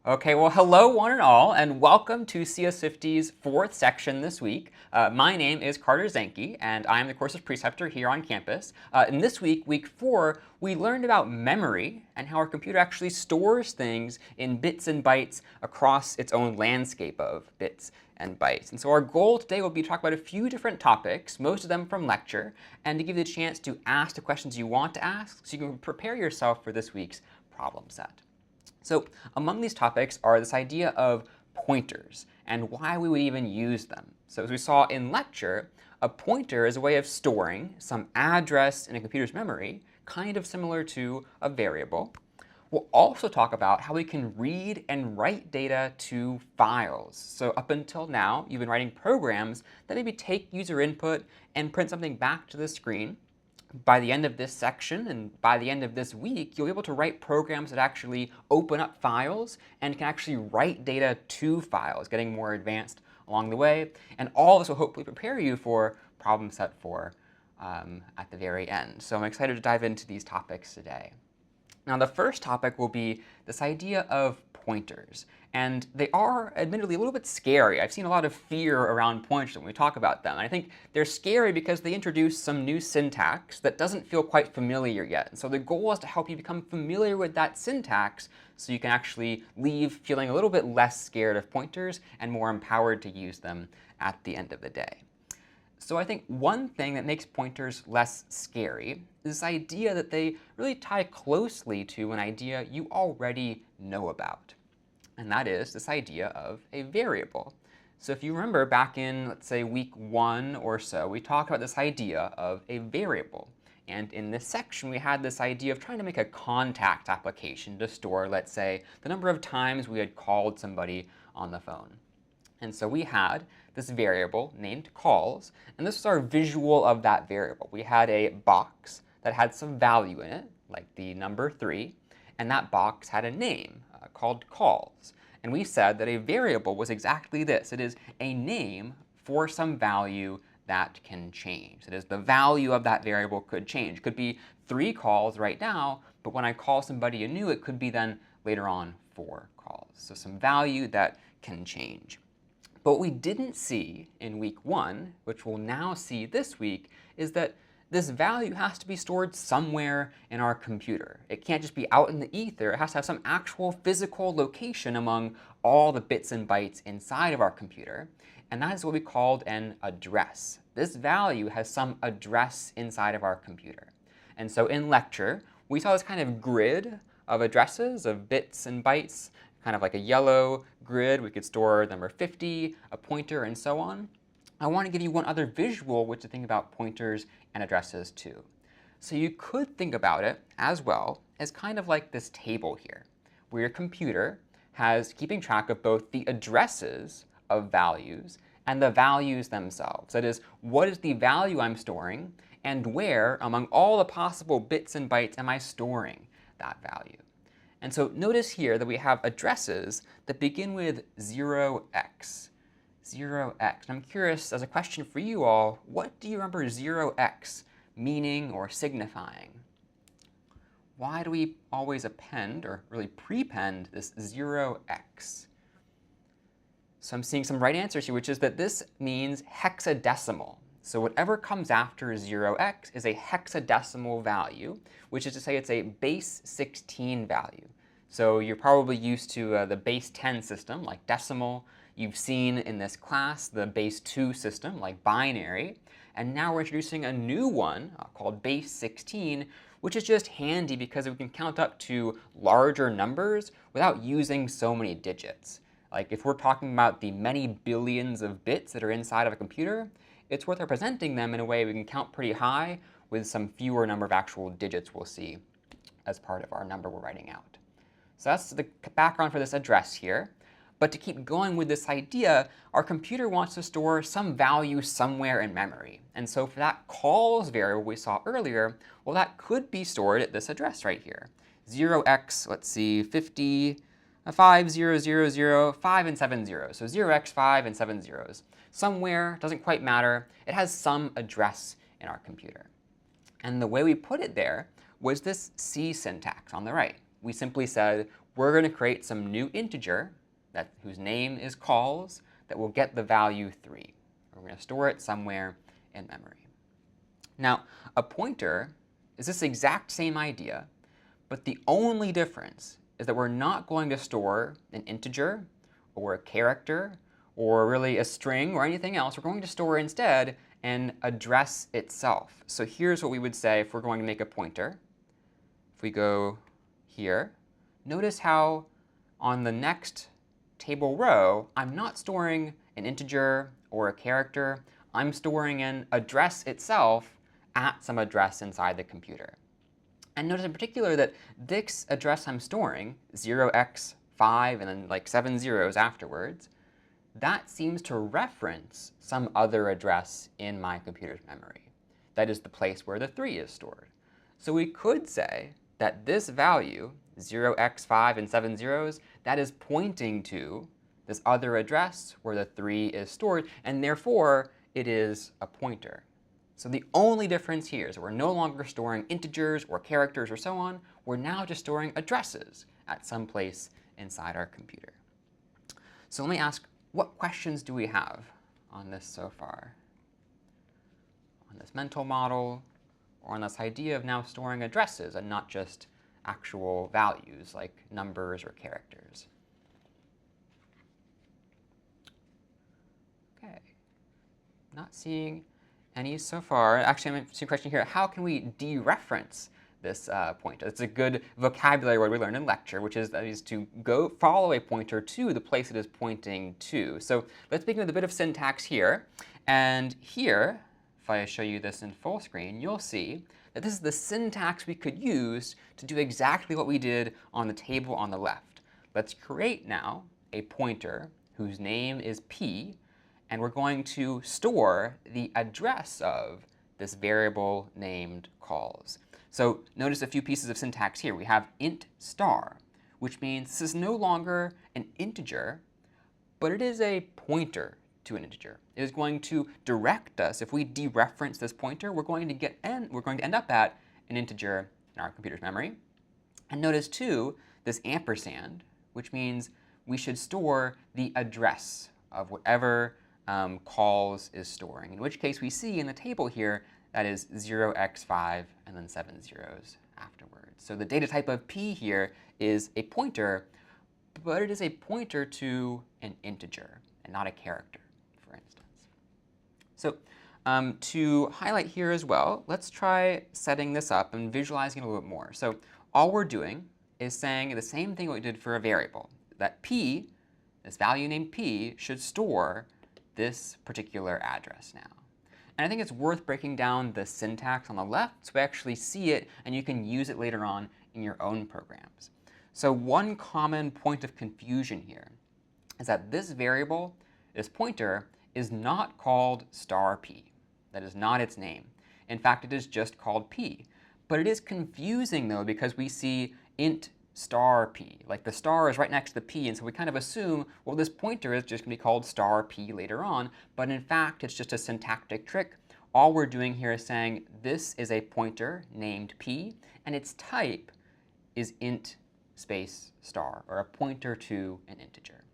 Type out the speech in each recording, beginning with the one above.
Okay, well, hello one and all, and welcome to CS50's fourth section this week. My name is Carter Zenke, and I am the course's preceptor here on campus. And this week, week 4, we learned about memory and how our computer actually stores things in bits and bytes across its own landscape of bits and bytes. And so our goal today will be to talk about a few different topics, most of them from lecture, and to give you the chance to ask the questions you want to ask so you can prepare yourself for this week's problem set. So among these topics are this idea of pointers and why we would even use them. So as we saw in lecture, a pointer is a way of storing some address in a computer's memory, kind of similar to a variable. We'll also talk about how we can read and write data to files. So up until now, you've been writing programs that maybe take user input and print something back to the screen. By the end of this section and by the end of this week, you'll be able to write programs that actually open up files and can actually write data to files, getting more advanced along the way. And all this will hopefully prepare you for problem set 4 at the very end. So I'm excited to dive into these topics today. Now, the first topic will be this idea of pointers. And they are, admittedly, a little bit scary. I've seen a lot of fear around pointers when we talk about them. And I think they're scary because they introduce some new syntax that doesn't feel quite familiar yet. And so the goal is to help you become familiar with that syntax so you can actually leave feeling a little bit less scared of pointers and more empowered to use them at the end of the day. So I think one thing that makes pointers less scary is this idea that they really tie closely to an idea you already know about. And that is this idea of a variable. So if you remember back in, let's say, week 1 or so, we talked about this idea of a variable. And in this section, we had this idea of trying to make a contact application to store, let's say, the number of times we had called somebody on the phone. And so we had this variable named calls, and this was our visual of that variable. We had a box that had some value in it, like the number 3, and that box had a name called calls. And we said that a variable was exactly this. It is a name for some value that can change. That is, the value of that variable could change. It could be 3 calls right now, but when I call somebody anew, it could be then later on 4 calls. So some value that can change. But what we didn't see in week 1, which we'll now see this week, is that this value has to be stored somewhere in our computer. It can't just be out in the ether. It has to have some actual physical location among all the bits and bytes inside of our computer. And that is what we called an address. This value has some address inside of our computer. And so in lecture, we saw this kind of grid of addresses, of bits and bytes, kind of like a yellow grid. We could store number 50, a pointer, and so on. I want to give you one other visual which to think about pointers and addresses too. So you could think about it as well as kind of like this table here, where your computer has keeping track of both the addresses of values and the values themselves. That is, what is the value I'm storing, and where among all the possible bits and bytes am I storing that value? And so notice here that we have addresses that begin with 0x. 0x. And I'm curious, as a question for you all, what do you remember 0x meaning or signifying? Why do we always append, or really prepend, this 0x? So I'm seeing some right answers here, which is that this means hexadecimal. So whatever comes after 0x is a hexadecimal value, which is to say it's a base 16 value. So you're probably used to the base 10 system, like decimal. You've seen in this class the base 2 system, like binary. And now we're introducing a new one called base 16, which is just handy because we can count up to larger numbers without using so many digits. Like if we're talking about the many billions of bits that are inside of a computer, it's worth representing them in a way we can count pretty high with some fewer number of actual digits we'll see as part of our number we're writing out. So that's the background for this address here. But to keep going with this idea, our computer wants to store some value somewhere in memory. And so for that calls variable we saw earlier, well, that could be stored at this address right here. 0x, let's see, 50, 5, 0, 0, 0, 5, and 7 zeros. So 0x, 5, and 7 zeros. Somewhere, doesn't quite matter. It has some address in our computer. And the way we put it there was this C syntax on the right. We simply said, we're going to create some new integer whose name is calls that will get the value 3. We're going to store it somewhere in memory. Now, a pointer is this exact same idea, but the only difference is that we're not going to store an integer or a character or really a string or anything else. We're going to store instead an address itself. So here's what we would say if we're going to make a pointer. If we go here, notice how on the next table row, I'm not storing an integer or a character. I'm storing an address itself at some address inside the computer. And notice in particular that this address I'm storing, 0x5 and then like 7 zeros afterwards, that seems to reference some other address in my computer's memory. That is the place where the 3 is stored. So we could say that this value, 0x5 and 7 zeros, that is pointing to this other address where the 3 is stored, and therefore it is a pointer. So the only difference here is that we're no longer storing integers or characters or so on. We're now just storing addresses at some place inside our computer. So let me ask, what questions do we have on this so far? On this mental model, or on this idea of now storing addresses and not just actual values like numbers or characters? OK. Not seeing any so far. Actually, I'm seeing a question here. How can we dereference this pointer? It's a good vocabulary word we learned in lecture, which is to go follow a pointer to the place it is pointing to. So let's begin with a bit of syntax here. And here, if I show you this in full screen, you'll see that this is the syntax we could use to do exactly what we did on the table on the left. Let's create now a pointer whose name is p, and we're going to store the address of this variable named calls. So notice a few pieces of syntax here. We have int star, which means this is no longer an integer, but it is a pointer to an integer. It is going to direct us. If we dereference this pointer, we're going to end up at an integer in our computer's memory. And notice, too, this ampersand, which means we should store the address of whatever calls is storing, in which case we see in the table here that is 0x5 and then 7 zeros afterwards. So the data type of p here is a pointer, but it is a pointer to an integer and not a character, for instance. So to highlight here as well, let's try setting this up and visualizing it a little bit more. So all we're doing is saying the same thing we did for a variable, that p, this value named p, should store this particular address now. And I think it's worth breaking down the syntax on the left so we actually see it and you can use it later on in your own programs. So one common point of confusion here is that this variable, this pointer, is not called star p. That is not its name. In fact, it is just called p. But it is confusing, though, because we see int star p. Like the star is right next to the p, and so we kind of assume, well, this pointer is just going to be called star p later on. But in fact, it's just a syntactic trick. All we're doing here is saying this is a pointer named p, and its type is int space star, or a pointer to an integer.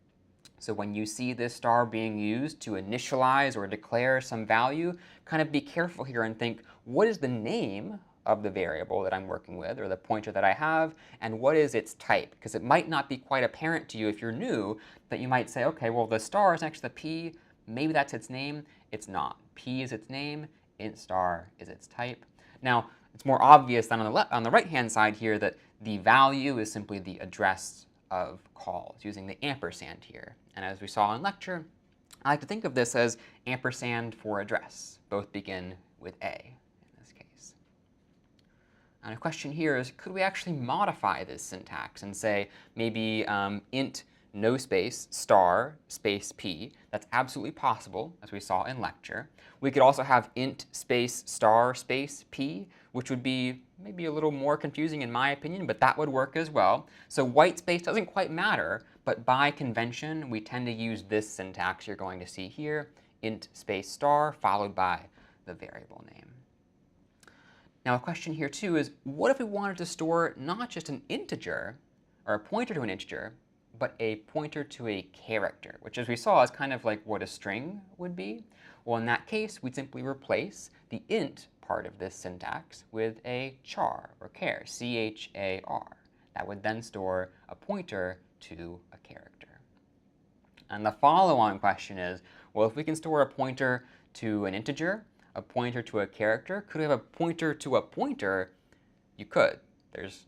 So when you see this star being used to initialize or declare some value, kind of be careful here and think, what is the name of the variable that I'm working with, or the pointer that I have, and what is its type? Because it might not be quite apparent to you if you're new, that you might say, OK, well, the star is next to the p. Maybe that's its name. It's not. P is its name. Int star is its type. Now, it's more obvious than on the right-hand side here that the value is simply the address of calls using the ampersand here. And as we saw in lecture, I like to think of this as ampersand for address. Both begin with A in this case. And a question here is, could we actually modify this syntax and say maybe int no space star space p? That's absolutely possible, as we saw in lecture. We could also have int space star space p, which would be maybe a little more confusing in my opinion, but that would work as well. So white space doesn't quite matter, but by convention, we tend to use this syntax you're going to see here, int space star followed by the variable name. Now a question here too is, what if we wanted to store not just an integer, or a pointer to an integer, but a pointer to a character, which as we saw is kind of like what a string would be. Well, in that case, we'd simply replace the int part of this syntax with a char, or char, C-H-A-R. That would then store a pointer to a character. And the follow-on question is, well, if we can store a pointer to an integer, a pointer to a character, could we have a pointer to a pointer? You could. There's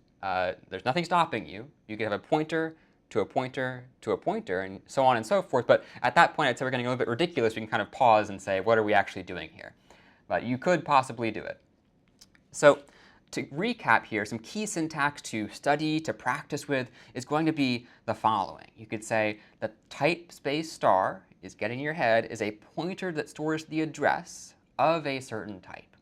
nothing stopping you. You could have a pointer to a pointer to a pointer, and so on and so forth. But at that point, I'd say we're getting a little bit ridiculous. We can kind of pause and say, what are we actually doing here? But you could possibly do it. So to recap here, some key syntax to study, to practice with, is going to be the following. You could say that type space star is, get in your head, is a pointer that stores the address of a certain type.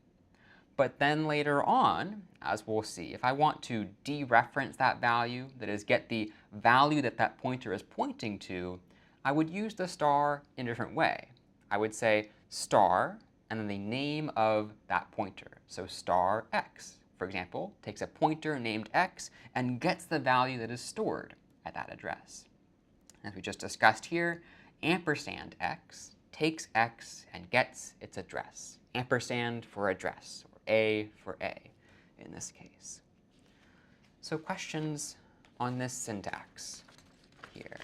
But then later on, as we'll see, if I want to dereference that value, that is, get the value that that pointer is pointing to, I would use the star in a different way. I would say star and then the name of that pointer. So star x, for example, takes a pointer named x and gets the value that is stored at that address. As we just discussed here, ampersand x takes x and gets its address. Ampersand for address, or A for A in this case. So questions on this syntax here.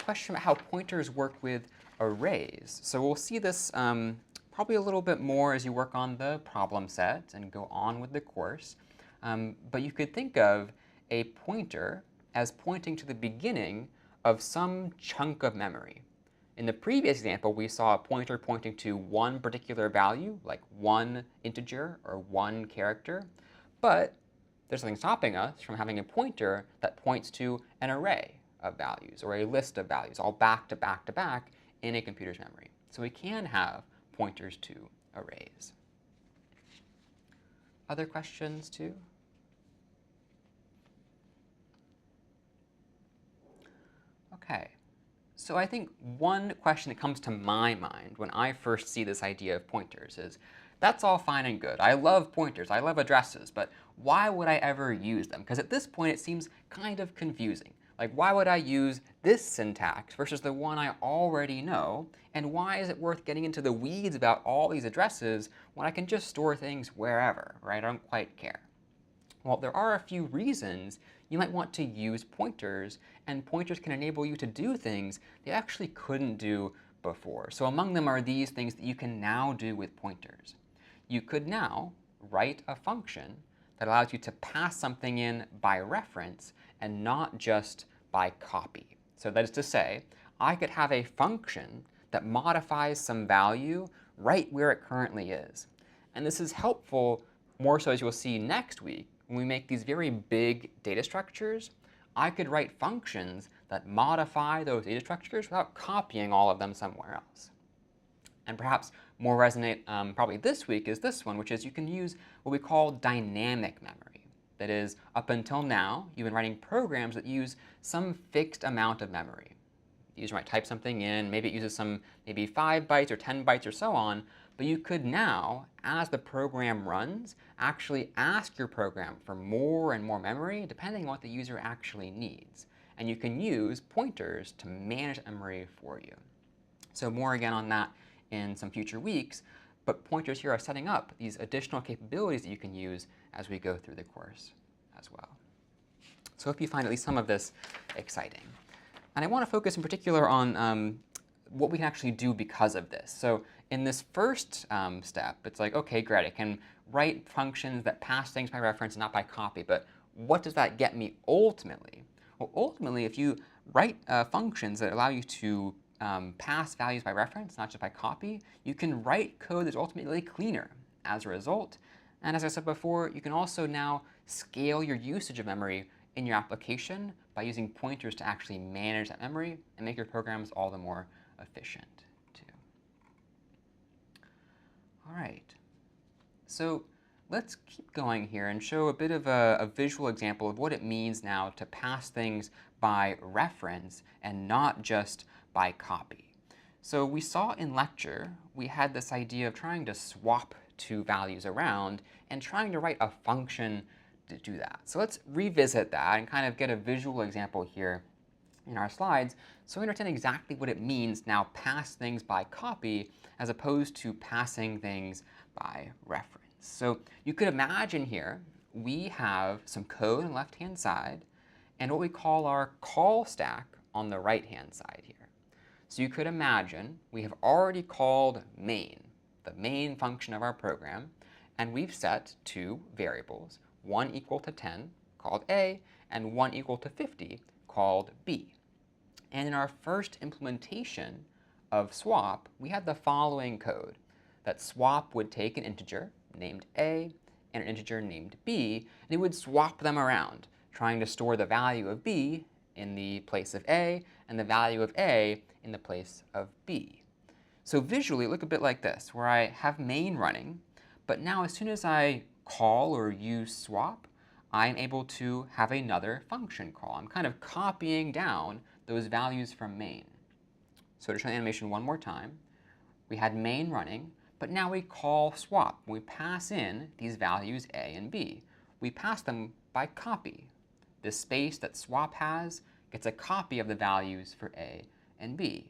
Question about how pointers work with arrays. So we'll see this probably a little bit more as you work on the problem set and go on with the course. But you could think of a pointer as pointing to the beginning of some chunk of memory. In the previous example, we saw a pointer pointing to one particular value, like one integer or one character. But there's something stopping us from having a pointer that points to an array of values or a list of values, all back to back to back in a computer's memory. So we can have pointers to arrays. Other questions too? OK. So I think one question that comes to my mind when I first see this idea of pointers is, that's all fine and good. I love pointers. I love addresses. But why would I ever use them? Because at this point, it seems kind of confusing. Like, why would I use this syntax versus the one I already know? And why is it worth getting into the weeds about all these addresses when I can just store things wherever, right? I don't quite care. Well, there are a few reasons you might want to use pointers, and pointers can enable you to do things they actually couldn't do before. So among them are these things that you can now do with pointers. You could now write a function that allows you to pass something in by reference and not just by copy. So that is to say, I could have a function that modifies some value right where it currently is. And this is helpful more so, as you'll see next week, when we make these very big data structures. I could write functions that modify those data structures without copying all of them somewhere else. And perhaps more resonate probably this week is this one, which is you can use what we call dynamic memory. That is, up until now, you've been writing programs that use some fixed amount of memory. The user might type something in, maybe it uses some, maybe 5 bytes or 10 bytes or so on, but you could now, as the program runs, actually ask your program for more and more memory, depending on what the user actually needs. And you can use pointers to manage memory for you. So more again on that in some future weeks, but pointers here are setting up these additional capabilities that you can use as we go through the course as well. So I hope you find at least some of this exciting. And I want to focus in particular on what we can actually do because of this. So in this first step, it's like, OK, great, I can write functions that pass things by reference and not by copy. But what does that get me ultimately? Well, ultimately, if you write functions that allow you to pass values by reference, not just by copy, you can write code that's ultimately cleaner as a result. And as I said before, you can also now scale your usage of memory in your application by using pointers to actually manage that memory and make your programs all the more efficient, too. All right. So let's keep going here and show a bit of a visual example of what it means now to pass things by reference and not just by copy. So we saw in lecture, we had this idea of trying to swap two values around and trying to write a function to do that. So let's revisit that and kind of get a visual example here in our slides so we understand exactly what it means now pass things by copy as opposed to passing things by reference. So you could imagine here we have some code on the left-hand side and what we call our call stack on the right-hand side here. So you could imagine we have already called main, the main function of our program, and we've set two variables, one equal to 10, called A, and one equal to 50, called B. And in our first implementation of swap, we had the following code, that swap would take an integer named A and an integer named B, and it would swap them around, trying to store the value of B in the place of A and the value of A in the place of B. So visually, it looks a bit like this, where I have main running, but now as soon as I call or use swap, I'm able to have another function call. I'm kind of copying down those values from main. So to show the animation one more time, we had main running, but now we call swap. We pass in these values A and B. We pass them by copy. This space that swap has gets a copy of the values for A and B.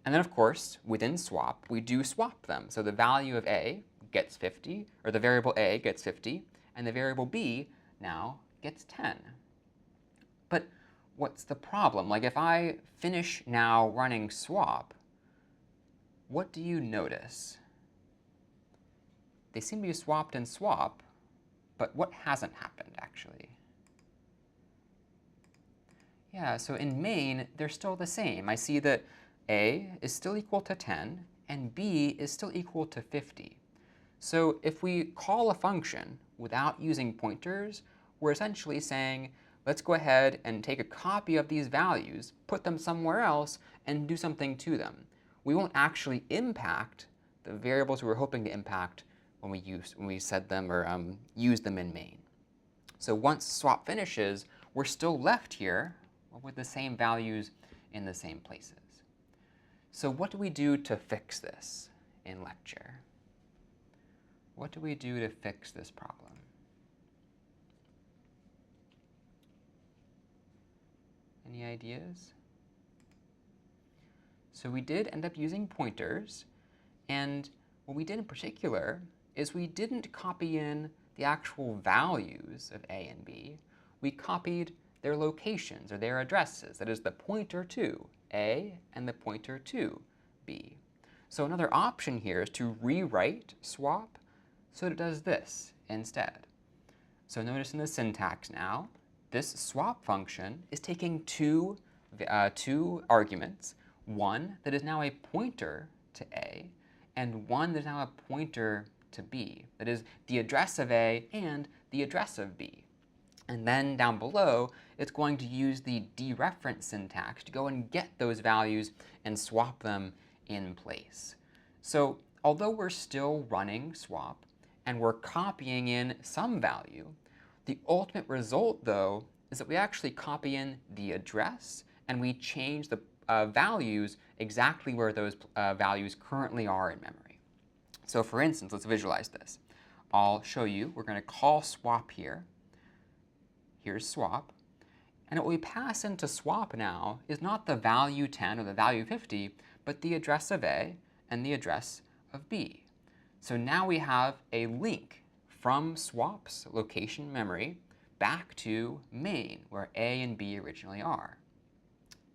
And then, of course, within swap, we do swap them. So the value of A gets 50, or the variable A gets 50, and the variable B now gets 10. But what's the problem? Like if I finish now running swap, what do you notice? They seem to be swapped in swap, but what hasn't happened actually? Yeah, so in main, they're still the same. I see that A is still equal to 10, and B is still equal to 50. So if we call a function without using pointers, we're essentially saying, let's go ahead and take a copy of these values, put them somewhere else, and do something to them. We won't actually impact the variables we were hoping to impact when we set them or use them in main. So once swap finishes, we're still left here with the same values in the same places. So what do we do to fix this in lecture? What do we do to fix this problem? Any ideas? So we did end up using pointers, and what we did in particular is we didn't copy in the actual values of A and B. We copied their locations or their addresses. That is the pointer to A and the pointer to B. So another option here is to rewrite swap so that it does this instead. So notice in the syntax now, this swap function is taking two arguments, one that is now a pointer to A and one that is now a pointer to B. That is the address of A and the address of B. And then down below, it's going to use the dereference syntax to go and get those values and swap them in place. So although we're still running swap and we're copying in some value, the ultimate result, though, is that we actually copy in the address and we change the values exactly where those values currently are in memory. So for instance, let's visualize this. I'll show you. We're going to call swap here. Here's swap. And what we pass into swap now is not the value 10 or the value 50, but the address of A and the address of B. So now we have a link from swap's location memory back to main, where A and B originally are.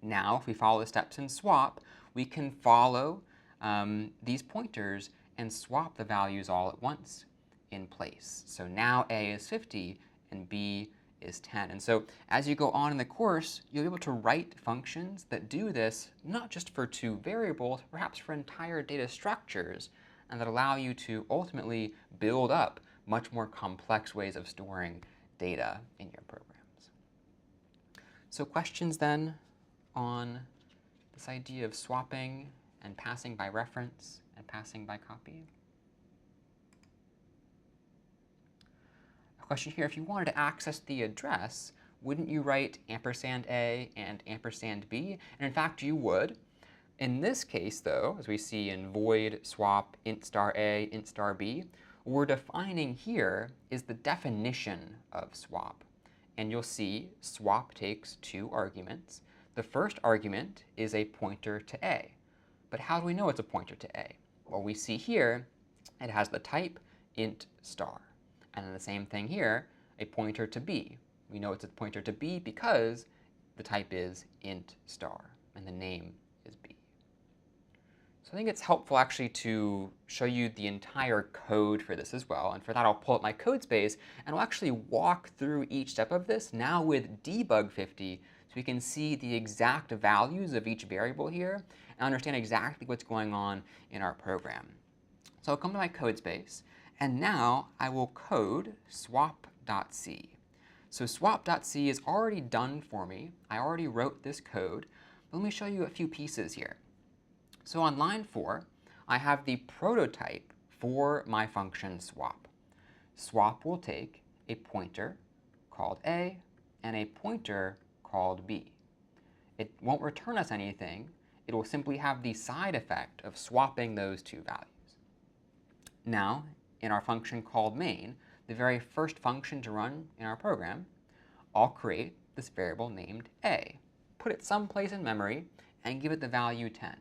Now, if we follow the steps in swap, we can follow these pointers and swap the values all at once in place. So now A is 50 and B is 10. And so as you go on in the course, you'll be able to write functions that do this, not just for two variables, perhaps for entire data structures, and that allow you to ultimately build up much more complex ways of storing data in your programs. So questions then on this idea of swapping and passing by reference and passing by copy? A question here, if you wanted to access the address, wouldn't you write &A and &B? And in fact, you would. In this case, though, as we see in void swap int star A, int star B, what we're defining here is the definition of swap. And you'll see swap takes two arguments. The first argument is a pointer to A. But how do we know it's a pointer to A? Well, we see here it has the type int star. And then the same thing here, a pointer to B. We know it's a pointer to B because the type is int star, and the name is B. So I think it's helpful actually to show you the entire code for this as well. And for that, I'll pull up my code space, and I'll actually walk through each step of this now with debug50, so we can see the exact values of each variable here and understand exactly what's going on in our program. So I'll come to my code space, and now I will code swap.c. So swap.c is already done for me. I already wrote this code. But let me show you a few pieces here. So on line 4, I have the prototype for my function swap. Swap will take a pointer called A and a pointer called B. It won't return us anything. It will simply have the side effect of swapping those two values. Now, in our function called main, the very first function to run in our program, I'll create this variable named A, put it someplace in memory, and give it the value 10.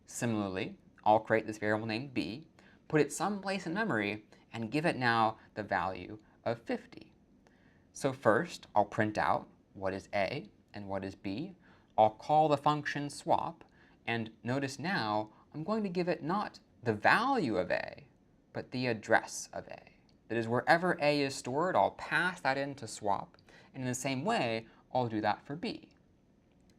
Similarly, I'll create this variable named B, put it someplace in memory, and give it now the value of 50. So first, I'll print out what is A and what is B. I'll call the function swap, and notice now I'm going to give it not the value of A, but the address of A. That is, wherever A is stored, I'll pass that into swap. And in the same way, I'll do that for B.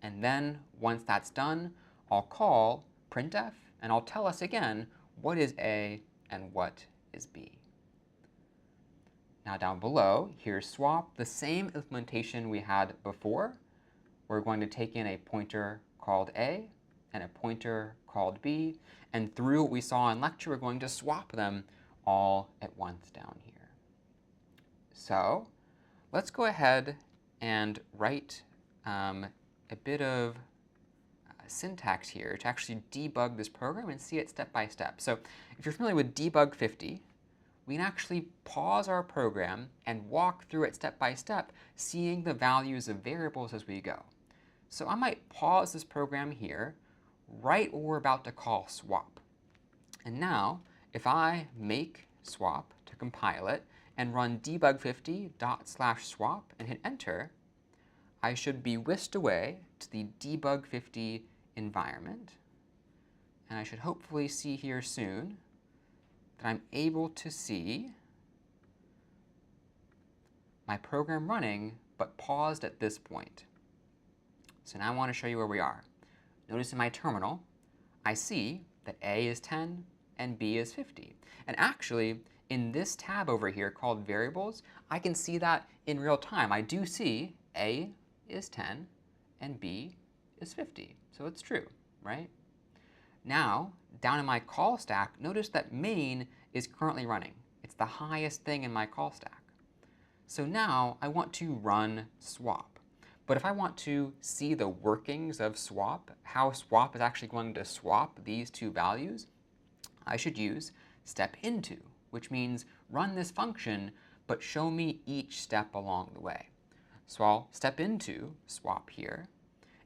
And then, once that's done, I'll call printf, and I'll tell us again what is A and what is B. Now down below, here's swap, the same implementation we had before. We're going to take in a pointer called A and a pointer called B. And through what we saw in lecture, we're going to swap them all at once down here. So let's go ahead and write a bit of syntax here to actually debug this program and see it step by step. So if you're familiar with debug50, we can actually pause our program and walk through it step by step, seeing the values of variables as we go. So I might pause this program here, right where we're about to call swap. And now, if I make swap to compile it and run debug50./swap and hit enter, I should be whisked away to the debug50 environment. And I should hopefully see here soon that I'm able to see my program running, but paused at this point. So now I want to show you where we are. Notice in my terminal, I see that A is 10 and B is 50. And actually, in this tab over here called Variables, I can see that in real time. I do see A is 10 and B is 50. So it's true, right? Now, down in my call stack, notice that main is currently running. It's the highest thing in my call stack. So now I want to run swap. But if I want to see the workings of swap, how swap is actually going to swap these two values, I should use step into, which means run this function, but show me each step along the way. So I'll step into swap here,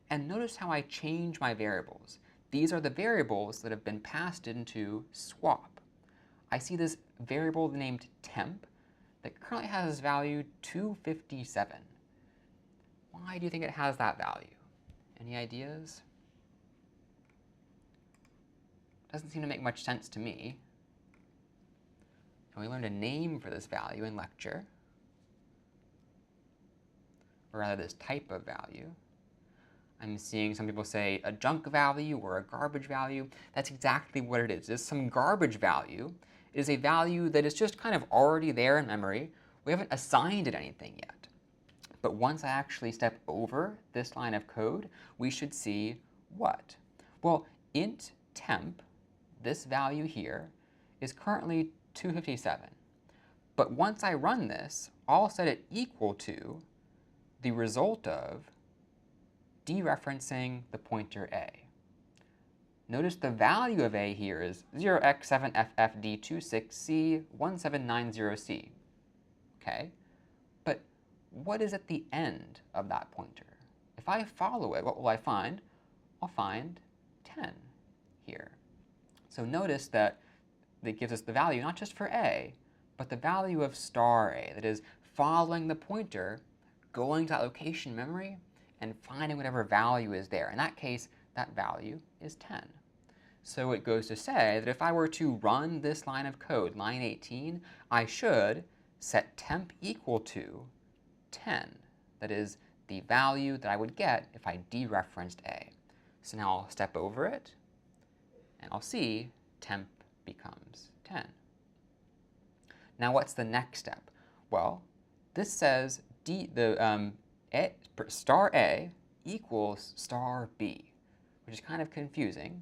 and notice how I change my variables. These are the variables that have been passed into swap. I see this variable named temp that currently has value 257. Why do you think it has that value? Any ideas? Doesn't seem to make much sense to me. And we learned a name for this value in lecture, or rather this type of value. I'm seeing some people say a junk value or a garbage value. That's exactly what it is. It's some garbage value. It is a value that is just kind of already there in memory. We haven't assigned it anything yet. But once I actually step over this line of code, we should see what? Well, int temp, this value here, is currently 257. But once I run this, I'll set it equal to the result of dereferencing the pointer A. notice the value of A here is 0x7FFD26C1790C. Okay, but what is at the end of that pointer? If I follow it, what will I find? I'll find 10 here. So notice that gives us the value not just for A, but the value of star A, that is following the pointer, going to that location memory, and finding whatever value is there. In that case, that value is 10. So it goes to say that if I were to run this line of code, line 18, I should set temp equal to 10. That is the value that I would get if I dereferenced A. So now I'll step over it, and I'll see temp becomes 10. Now what's the next step? Well, this says star A equals star B, which is kind of confusing,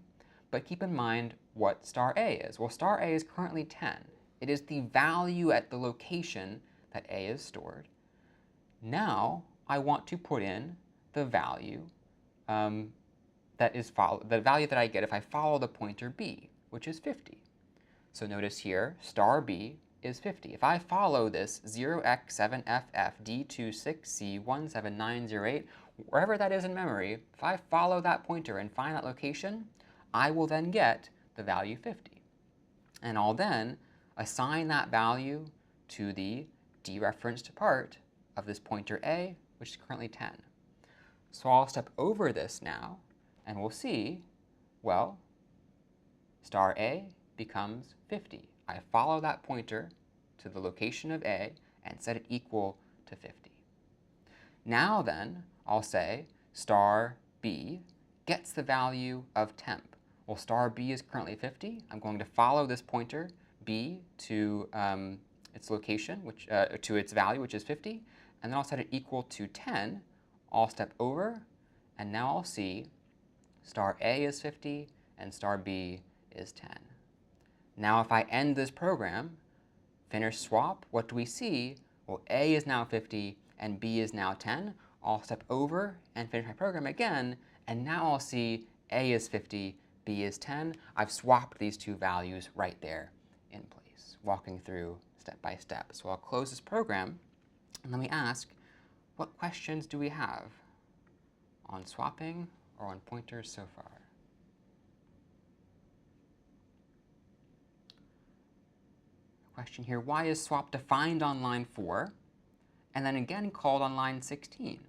but keep in mind what star A is. Well, star A is currently 10. It is the value at the location that A is stored. Now I want to put in the value the value that I get if I follow the pointer B, which is 50. So notice here, star B is 50. If I follow this 0x7FFD26C17908, wherever that is in memory, if I follow that pointer and find that location, I will then get the value 50. And I'll then assign that value to the dereferenced part of this pointer A, which is currently 10. So I'll step over this now, and we'll see, well, star A becomes 50. I follow that pointer to the location of A and set it equal to 50. Now then, I'll say star B gets the value of temp. Well, star B is currently 50. I'm going to follow this pointer B to its location, to its value, which is 50, and then I'll set it equal to 10. I'll step over, and now I'll see star A is 50 and star B is 10. Now if I end this program, finish swap, what do we see? Well, A is now 50 and B is now 10. I'll step over and finish my program again, and now I'll see A is 50, B is 10. I've swapped these two values right there in place, walking through step by step. So I'll close this program, and let me ask, what questions do we have on swapping or on pointers so far? Question here, why is swap defined on line 4 and then again called on line 16?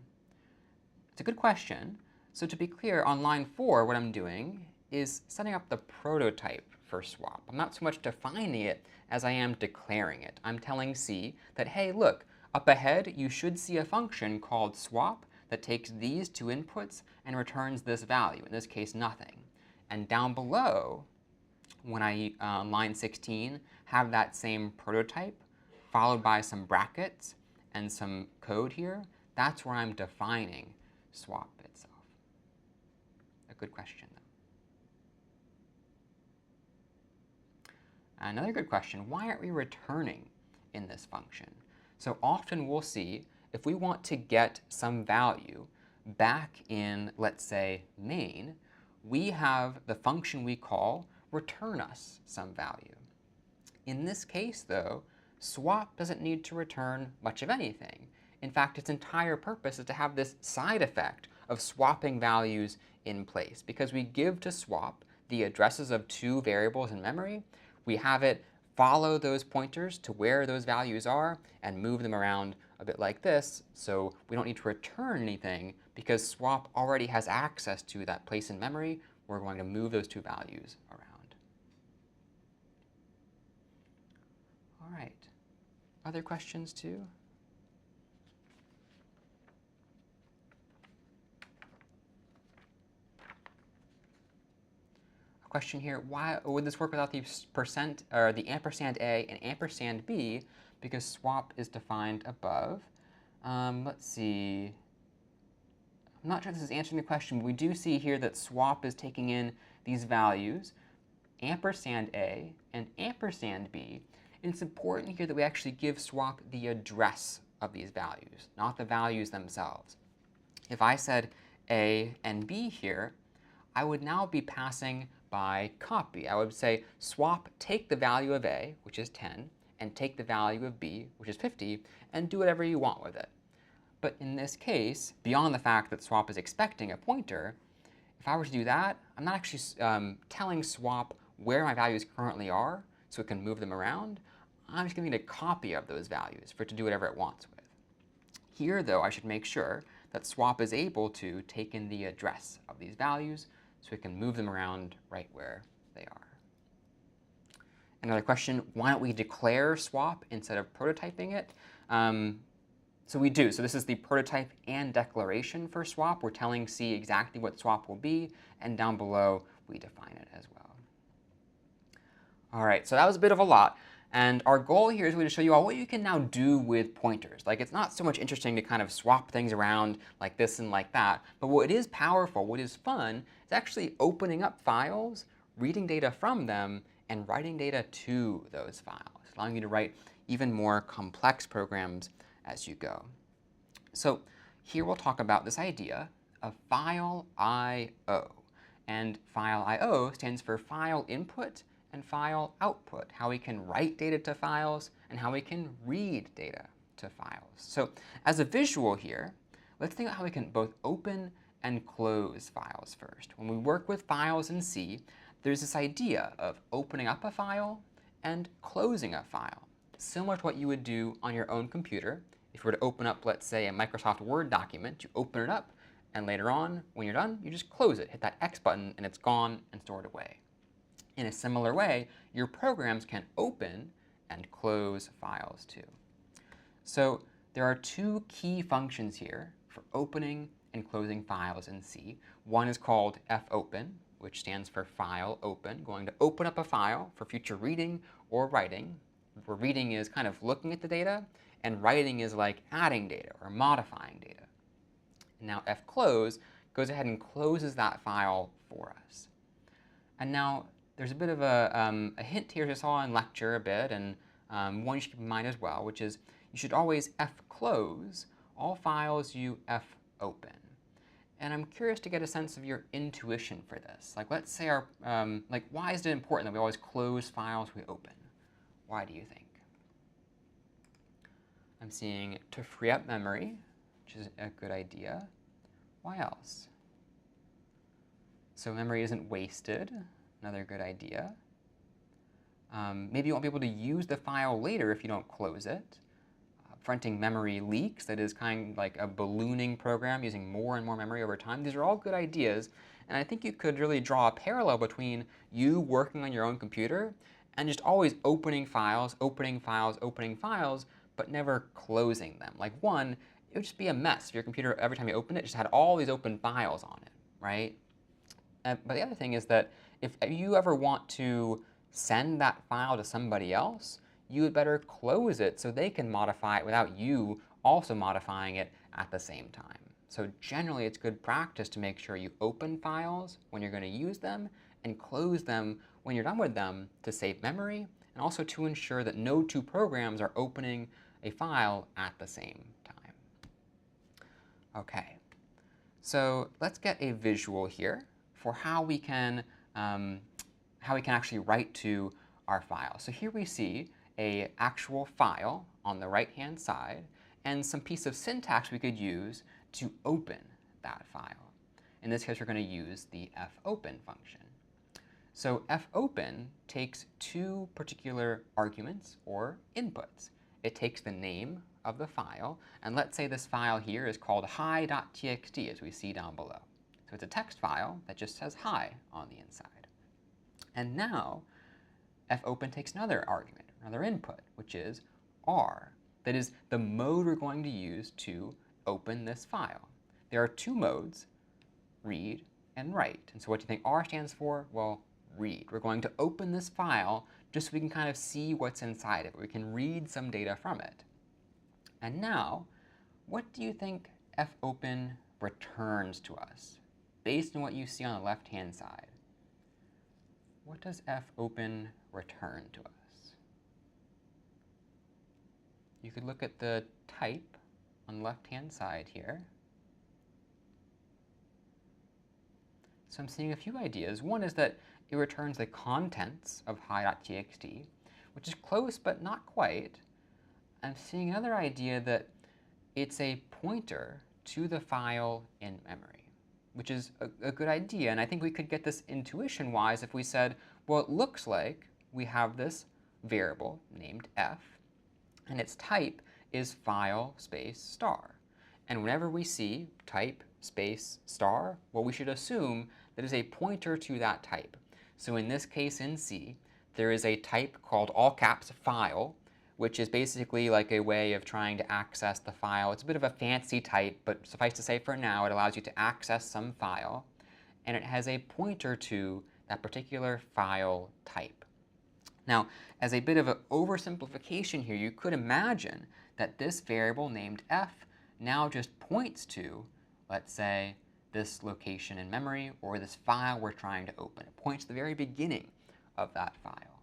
It's a good question. So to be clear, on line 4, what I'm doing is setting up the prototype for swap. I'm not so much defining it as I am declaring it. I'm telling C that, hey, look, up ahead you should see a function called swap that takes these two inputs and returns this value, in this case nothing. And down below, when I, on line 16, have that same prototype followed by some brackets and some code here, that's where I'm defining swap itself. A good question, though. Another good question, why aren't we returning in this function? So often we'll see if we want to get some value back in, let's say, main, we have the function we call return us some value. In this case, though, swap doesn't need to return much of anything. In fact, its entire purpose is to have this side effect of swapping values in place. Because we give to swap the addresses of two variables in memory, we have it follow those pointers to where those values are and move them around a bit like this, so we don't need to return anything because swap already has access to that place in memory. We're going to move those two values around. All right. Other questions too? A question here, why would this work without the percent or the ampersand A and ampersand B, because swap is defined above? Let's see. I'm not sure if this is answering the question, but we do see here that swap is taking in these values, ampersand A and ampersand B. And it's important here that we actually give swap the address of these values, not the values themselves. If I said A and B here, I would now be passing by copy. I would say swap, take the value of A, which is 10, and take the value of B, which is 50, and do whatever you want with it. But in this case, beyond the fact that swap is expecting a pointer, if I were to do that, I'm not actually telling swap where my values currently are so it can move them around. I'm just giving it a copy of those values for it to do whatever it wants with. Here, though, I should make sure that swap is able to take in the address of these values so it can move them around right where they are. Another question, why don't we declare swap instead of prototyping it? So we do. So this is the prototype and declaration for swap. We're telling C exactly what swap will be, and down below we define it as well. All right, so that was a bit of a lot. And our goal here is really to show you all what you can now do with pointers. Like, it's not so much interesting to kind of swap things around like this and like that, but what is powerful, what is fun, is actually opening up files, reading data from them, and writing data to those files, allowing you to write even more complex programs as you go. So here we'll talk about this idea of file I/O. And file I/O stands for file input and file output, how we can write data to files and how we can read data to files. So as a visual here, let's think about how we can both open and close files first. When we work with files in C, there's this idea of opening up a file and closing a file, similar to what you would do on your own computer. If you were to open up, let's say, a Microsoft Word document, you open it up, and later on, when you're done, you just close it, hit that X button, and it's gone and stored away. In a similar way, your programs can open and close files too. So there are two key functions here for opening and closing files in C. One is called fopen, which stands for file open, going to open up a file for future reading or writing, where reading is kind of looking at the data, and writing is like adding data or modifying data. And now fclose goes ahead and closes that file for us. And now there's a bit of a hint here, as I saw in lecture a bit, and one you should keep in mind as well, which is you should always fclose all files you fopen. And I'm curious to get a sense of your intuition for this. Like, let's say why is it important that we always close files we open? Why do you think? I'm seeing to free up memory, which is a good idea. Why else? So memory isn't wasted, another good idea. Maybe you won't be able to use the file later if you don't close it. Preventing memory leaks, that is kind of like a ballooning program using more and more memory over time. These are all good ideas, and I think you could really draw a parallel between you working on your own computer and just always opening files, but never closing them. Like one, it would just be a mess if your computer, every time you open it, just had all these open files on it, right? But the other thing is that if you ever want to send that file to somebody else, you would better close it so they can modify it without you also modifying it at the same time. So generally, it's good practice to make sure you open files when you're going to use them and close them when you're done with them to save memory, and also to ensure that no two programs are opening a file at the same time. OK, so let's get a visual here for how we can actually write to our file. So here we see an actual file on the right-hand side and some piece of syntax we could use to open that file. In this case, we're going to use the fopen function. So fopen takes two particular arguments or inputs. It takes the name of the file, and let's say this file here is called hi.txt, as we see down below. So it's a text file that just says hi on the inside. And now fopen takes another argument, another input, which is r. That is the mode we're going to use to open this file. There are two modes, read and write. And so what do you think r stands for? Well, read. We're going to open this file just so we can kind of see what's inside of it. We can read some data from it. And now, what do you think fopen returns to us? Based on what you see on the left-hand side, what does fopen return to us? You could look at the type on the left-hand side here. So I'm seeing a few ideas. One is that it returns the contents of hi.txt, which is close but not quite. I'm seeing another idea that it's a pointer to the file in memory, which is a good idea. And I think we could get this intuition-wise if we said, well, it looks like we have this variable named f, and its type is file space star. And whenever we see type space star, well, we should assume that is a pointer to that type. So in this case in C, there is a type called all caps file, which is basically like a way of trying to access the file. It's a bit of a fancy type, but suffice to say for now, it allows you to access some file. And it has a pointer to that particular file type. Now, as a bit of an oversimplification here, you could imagine that this variable named f now just points to, let's say, this location in memory or this file we're trying to open. It points to the very beginning of that file.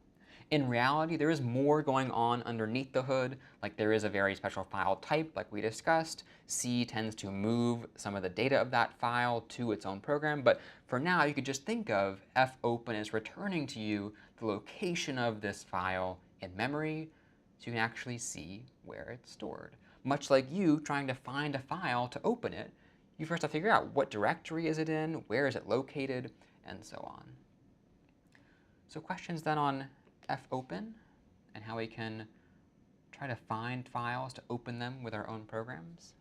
In reality, there is more going on underneath the hood. Like there is a very special file type, like we discussed. C tends to move some of the data of that file to its own program. But for now, you could just think of fopen as returning to you the location of this file in memory, so you can actually see where it's stored. Much like you trying to find a file to open it, you first have to figure out what directory is it in, where is it located, and so on. So questions then on fopen and how we can try to find files to open them with our own programs?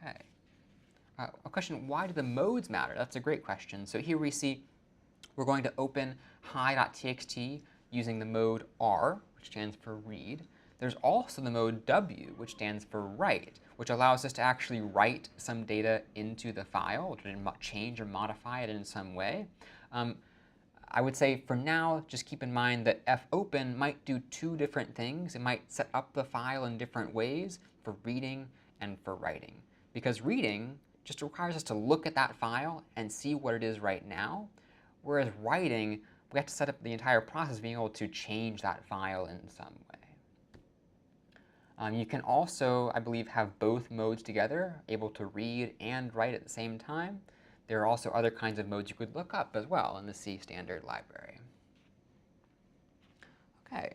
Okay. A question, why do the modes matter? That's a great question. So here we see we're going to open hi.txt using the mode R, which stands for read. There's also the mode W, which stands for write, which allows us to actually write some data into the file, to change or modify it in some way. I would say for now, just keep in mind that fopen might do two different things. It might set up the file in different ways for reading and for writing. Because reading just requires us to look at that file and see what it is right now, whereas writing, we have to set up the entire process of being able to change that file in some way. You can also, I believe, have both modes together, able to read and write at the same time. There are also other kinds of modes you could look up as well in the C standard library. Okay,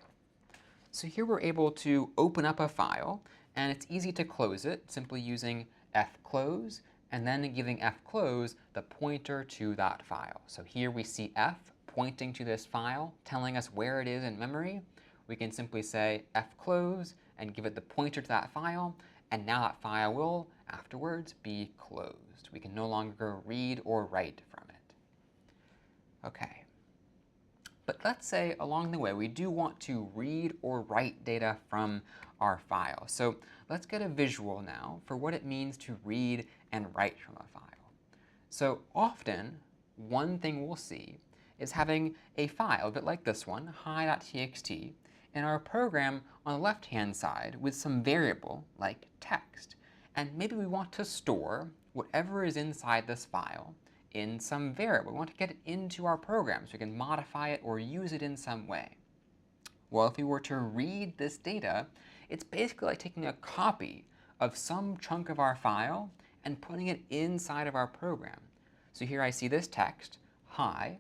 so here we're able to open up a file, and it's easy to close it simply using fclose, and then giving fclose the pointer to that file. So here we see f pointing to this file, telling us where it is in memory. We can simply say fclose and give it the pointer to that file, and now that file will afterwards be closed. We can no longer read or write from it. Okay. But let's say along the way we do want to read or write data from our file. So let's get a visual now for what it means to read and write from a file. So often, one thing we'll see is having a file, a bit like this one, hi.txt, in our program on the left-hand side with some variable like text. And maybe we want to store whatever is inside this file in some variable. We want to get it into our program so we can modify it or use it in some way. Well, if we were to read this data, it's basically like taking a copy of some chunk of our file and putting it inside of our program. So here I see this text, hi.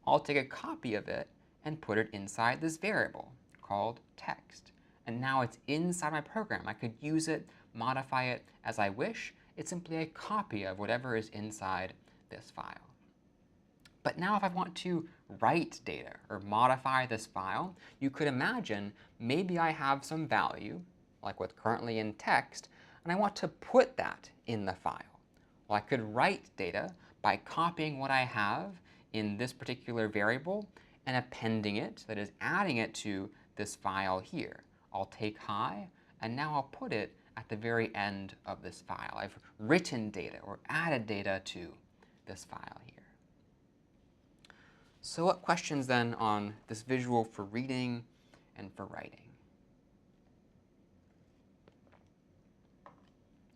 I'll take a copy of it and put it inside this variable called text. And now it's inside my program. I could use it, modify it as I wish. It's simply a copy of whatever is inside this file. But now if I want to write data or modify this file, you could imagine maybe I have some value, like what's currently in text, and I want to put that in the file. Well, I could write data by copying what I have in this particular variable and appending it, that is adding it to this file here. I'll take hi, and now I'll put it at the very end of this file. I've written data or added data to this file here. So what questions then on this visual for reading and for writing?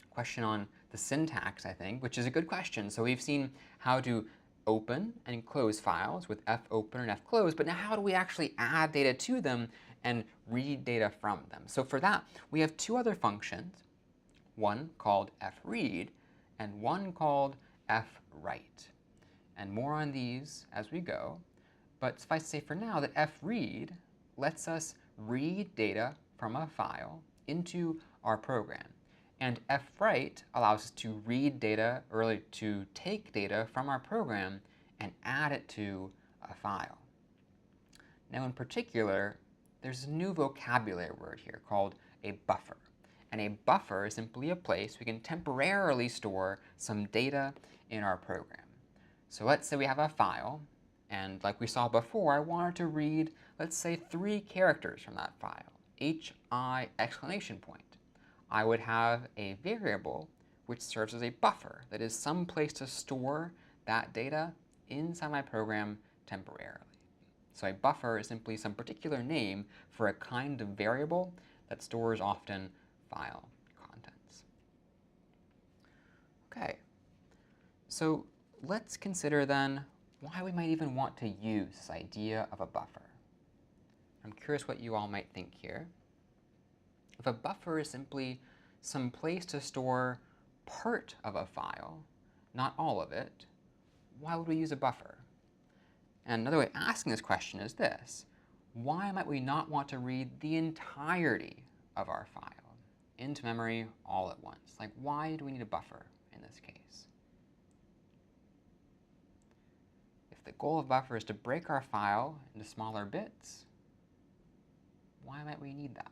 Question on the syntax, I think, which is a good question. So we've seen how to open and close files with fopen and fclose, but now how do we actually add data to them and read data from them. So for that, we have two other functions, one called fread and one called fwrite. And more on these as we go. But suffice to say for now that fread lets us read data from a file into our program. And fwrite allows us to read data, or really to take data from our program and add it to a file. Now in particular, there's a new vocabulary word here called a buffer. And a buffer is simply a place we can temporarily store some data in our program. So let's say we have a file, and like we saw before, I wanted to read, let's say, 3 characters from that file, HI exclamation point. I would have a variable which serves as a buffer, that is some place to store that data inside my program temporarily. So a buffer is simply some particular name for a kind of variable that stores often file contents. Okay, so let's consider then why we might even want to use this idea of a buffer. I'm curious what you all might think here. If a buffer is simply some place to store part of a file, not all of it, why would we use a buffer? And another way of asking this question is this: why might we not want to read the entirety of our file into memory all at once? Like, why do we need a buffer in this case? If the goal of buffer is to break our file into smaller bits, why might we need that?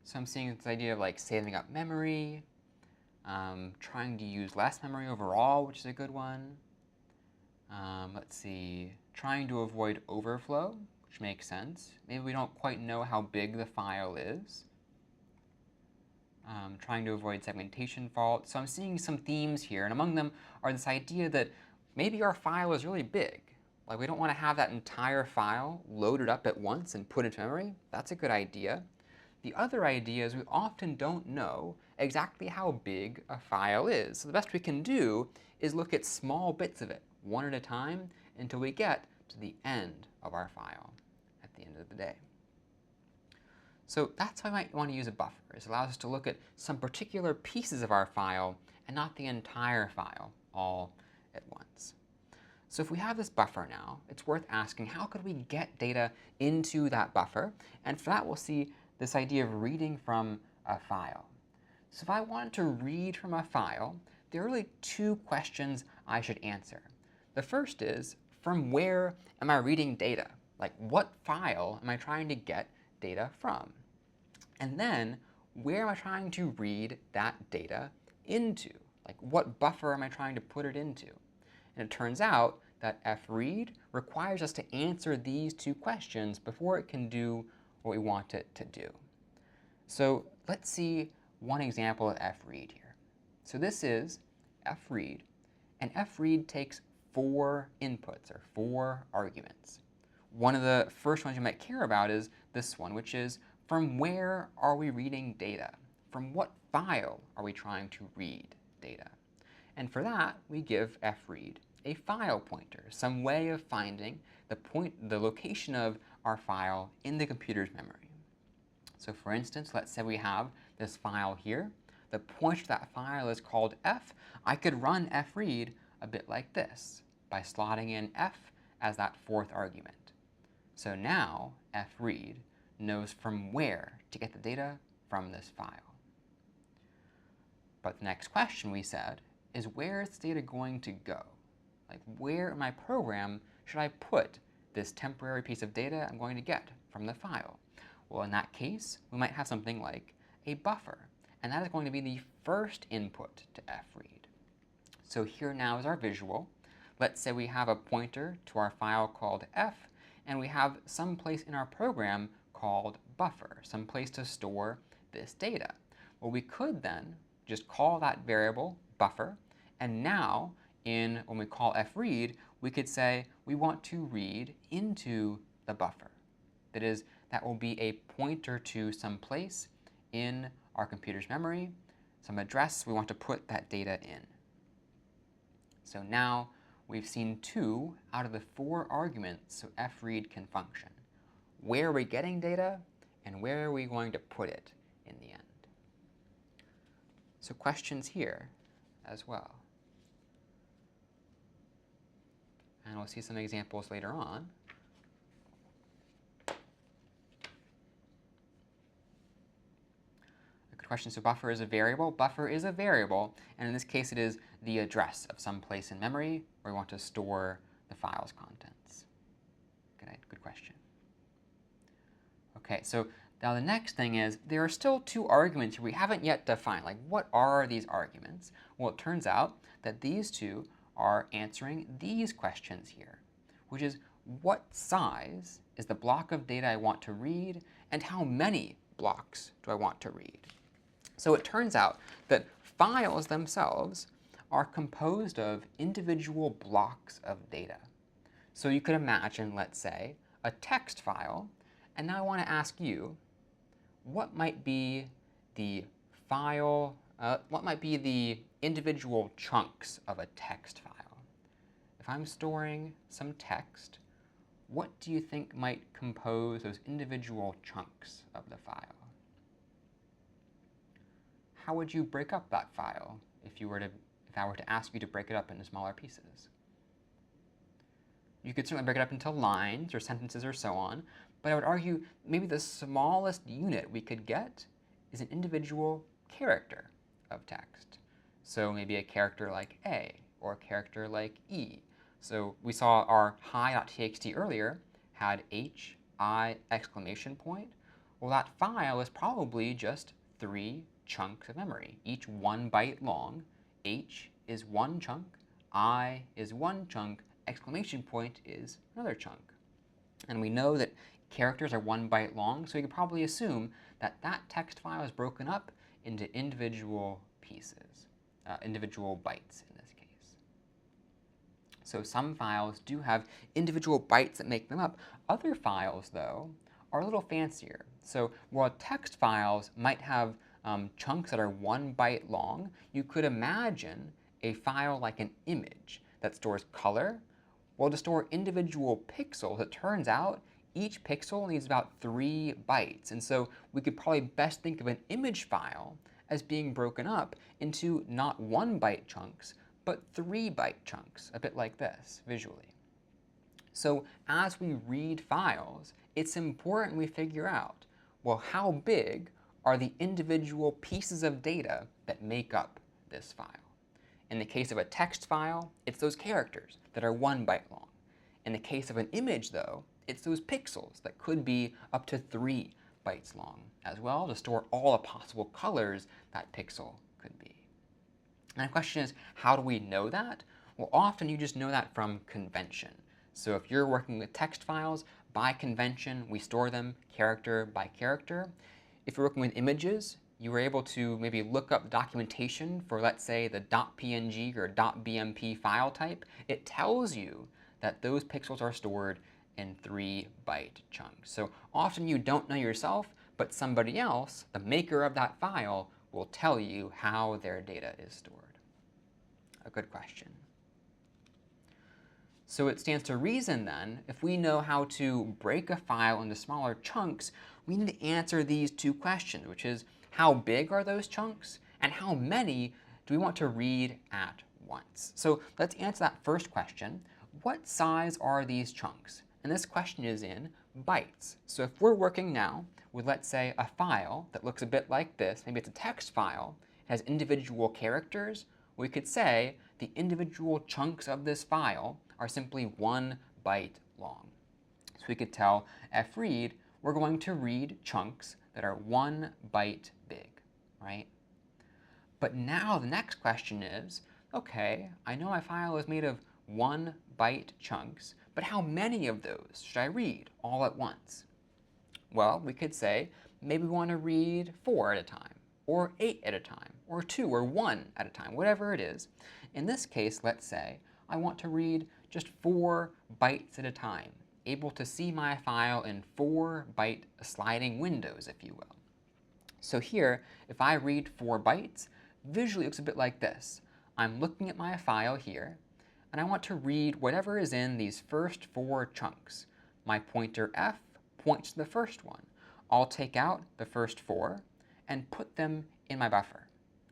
So I'm seeing this idea of like saving up memory, trying to use less memory overall, which is a good one. Let's see, trying to avoid overflow, which makes sense. Maybe we don't quite know how big the file is. Trying to avoid segmentation fault. So I'm seeing some themes here, and among them are this idea that maybe our file is really big. Like, we don't want to have that entire file loaded up at once and put into memory. That's a good idea. The other idea is we often don't know exactly how big a file is. So the best we can do is look at small bits of it, one at a time, until we get to the end of our file at the end of the day. So that's why I might want to use a buffer. It allows us to look at some particular pieces of our file and not the entire file all at once. So if we have this buffer now, it's worth asking, how could we get data into that buffer? And for that, we'll see this idea of reading from a file. So if I wanted to read from a file, there are really 2 questions I should answer. The first is, from where am I reading data? Like, what file am I trying to get data from? And then, where am I trying to read that data into? Like, what buffer am I trying to put it into? And it turns out that fread requires us to answer these 2 questions before it can do what we want it to do. So let's see one example of fread here. So this is fread, and fread takes 4 inputs, or 4 arguments. One of the first ones you might care about is this one, which is, from where are we reading data? From what file are we trying to read data? And for that, we give fread a file pointer, some way of finding the location of our file in the computer's memory. So for instance, let's say we have this file here. The pointer to that file is called f. I could run fread a bit like this, by slotting in f as that 4th argument. So now fread knows from where to get the data from this file. But the next question we said is, where is the data going to go? Like, where in my program should I put this temporary piece of data I'm going to get from the file? Well, in that case, we might have something like a buffer, and that is going to be the first input to fread. So here now is our visual. Let's say we have a pointer to our file called f, and we have some place in our program called buffer, some place to store this data. Well, we could then just call that variable buffer, and now when we call fread, we could say we want to read into the buffer. That is, that will be a pointer to some place in our computer's memory, some address we want to put that data in. So now we've seen 2 out of the 4 arguments so fread can function. Where are we getting data, and where are we going to put it in the end? So questions here as well. And we'll see some examples later on. A good question. So buffer is a variable. Buffer is a variable, and in this case, it is the address of some place in memory where we want to store the file's contents. Good question. OK, so now the next thing is there are still 2 arguments here we haven't yet defined. Like, what are these arguments? Well, it turns out that these 2 are answering these questions here, which is what size is the block of data I want to read, and how many blocks do I want to read? So it turns out that files themselves are composed of individual blocks of data. So you could imagine, let's say, a text file, and now I want to ask you, what might be the file, what might be the individual chunks of a text file? If I'm storing some text, what do you think might compose those individual chunks of the file? How would you break up that file if I were to ask you to break it up into smaller pieces? You could certainly break it up into lines or sentences or so on, but I would argue maybe the smallest unit we could get is an individual character of text. So maybe a character like A or a character like E. So we saw our hi.txt earlier had h, I, exclamation point. Well, that file is probably just 3 chunks of memory, each 1 byte long. H is 1 chunk, I is 1 chunk, exclamation point is another chunk. And we know that characters are 1 byte long, so we could probably assume that that text file is broken up into individual pieces, individual bytes in this case. So some files do have individual bytes that make them up. Other files, though, are a little fancier. So while text files might have chunks that are 1 byte long, you could imagine a file like an image that stores color. Well, to store individual pixels, it turns out each pixel needs about 3 bytes. And so we could probably best think of an image file as being broken up into not 1 byte chunks, but 3 byte chunks, a bit like this visually. So as we read files, it's important we figure out, well, how big are the individual pieces of data that make up this file? In the case of a text file, it's those characters that are 1 byte long. In the case of an image, though, it's those pixels that could be up to 3 bytes long as well, to store all the possible colors that pixel could be. And the question is, how do we know that? Well, often you just know that from convention. So if you're working with text files, by convention, we store them character by character. If you're working with images, you were able to maybe look up documentation for, let's say, the .png or .bmp file type. It tells you that those pixels are stored in 3 byte chunks. So often you don't know yourself, but somebody else, the maker of that file, will tell you how their data is stored. A good question. So it stands to reason then, if we know how to break a file into smaller chunks, we need to answer these 2 questions, which is how big are those chunks, and how many do we want to read at once? So let's answer that first question. What size are these chunks? And this question is in bytes. So if we're working now with, let's say, a file that looks a bit like this, maybe it's a text file, it has individual characters, we could say the individual chunks of this file are simply 1 byte long. So we could tell fread we're going to read chunks that are 1 byte big, right? But now the next question is, OK, I know my file is made of 1 byte chunks, but how many of those should I read all at once? Well, we could say maybe we want to read 4 at a time, or 8 at a time, or 2 or 1 at a time, whatever it is. In this case, let's say I want to read just 4 bytes at a time, able to see my file in 4 byte sliding windows, if you will. So here, if I read 4 bytes, visually it looks a bit like this. I'm looking at my file here. and I want to read whatever is in these first 4 chunks. My pointer f points to the first one. I'll take out the first 4 and put them in my buffer.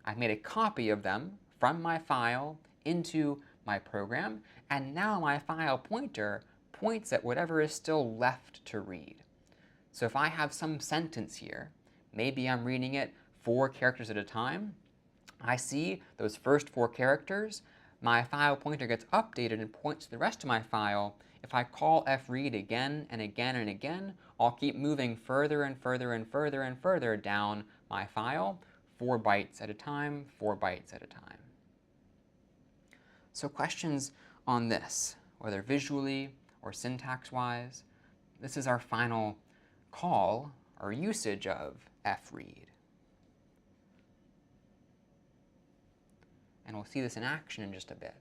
I've made a copy of them from my file into my program, and now my file pointer points at whatever is still left to read. So if I have some sentence here, maybe I'm reading it 4 characters at a time, I see those first 4 characters, my file pointer gets updated and points to the rest of my file. If I call fread again and again and again, I'll keep moving further and further and further and further down my file, 4 bytes at a time, 4 bytes at a time. So questions on this, whether visually or syntax-wise, this is our final call or usage of fread. And we'll see this in action in just a bit.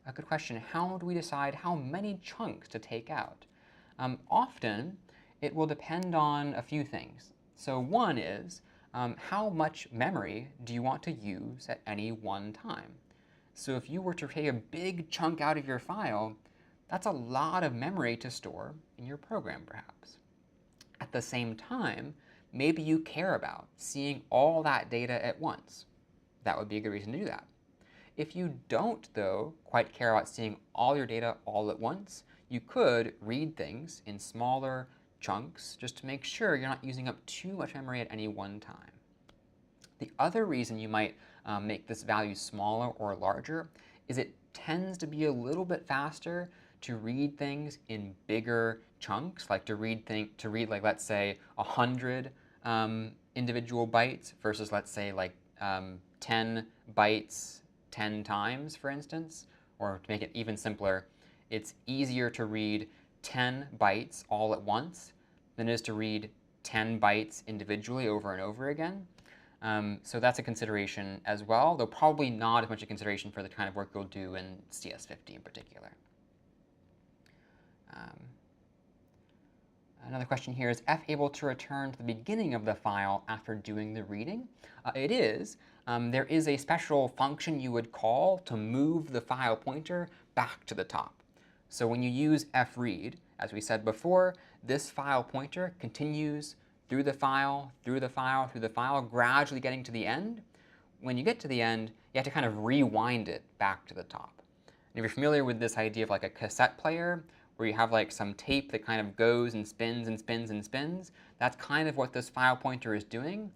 A good question, how do we decide how many chunks to take out? Often, it will depend on a few things. So one is, how much memory do you want to use at any one time? So if you were to take a big chunk out of your file, that's a lot of memory to store in your program, perhaps. At the same time, maybe you care about seeing all that data at once. That would be a good reason to do that. If you don't, though, quite care about seeing all your data all at once, you could read things in smaller chunks just to make sure you're not using up too much memory at any one time. The other reason you might make this value smaller or larger is it tends to be a little bit faster to read things in bigger chunks, like to read like, let's say 100 individual bytes versus, let's say, like 10 bytes 10 times, for instance. Or to make it even simpler, it's easier to read 10 bytes all at once than it is to read 10 bytes individually over and over again. So that's a consideration as well, though probably not as much a consideration for the kind of work you'll do in CS50 in particular. Another question here, is f able to return to the beginning of the file after doing the reading? It is. There is a special function you would call to move the file pointer back to the top. So when you use fread, as we said before, this file pointer continues through the file, through the file, through the file, gradually getting to the end. When you get to the end, you have to kind of rewind it back to the top. And if you're familiar with this idea of like a cassette player, where you have like some tape that kind of goes and spins and spins and spins, that's kind of what this file pointer is doing.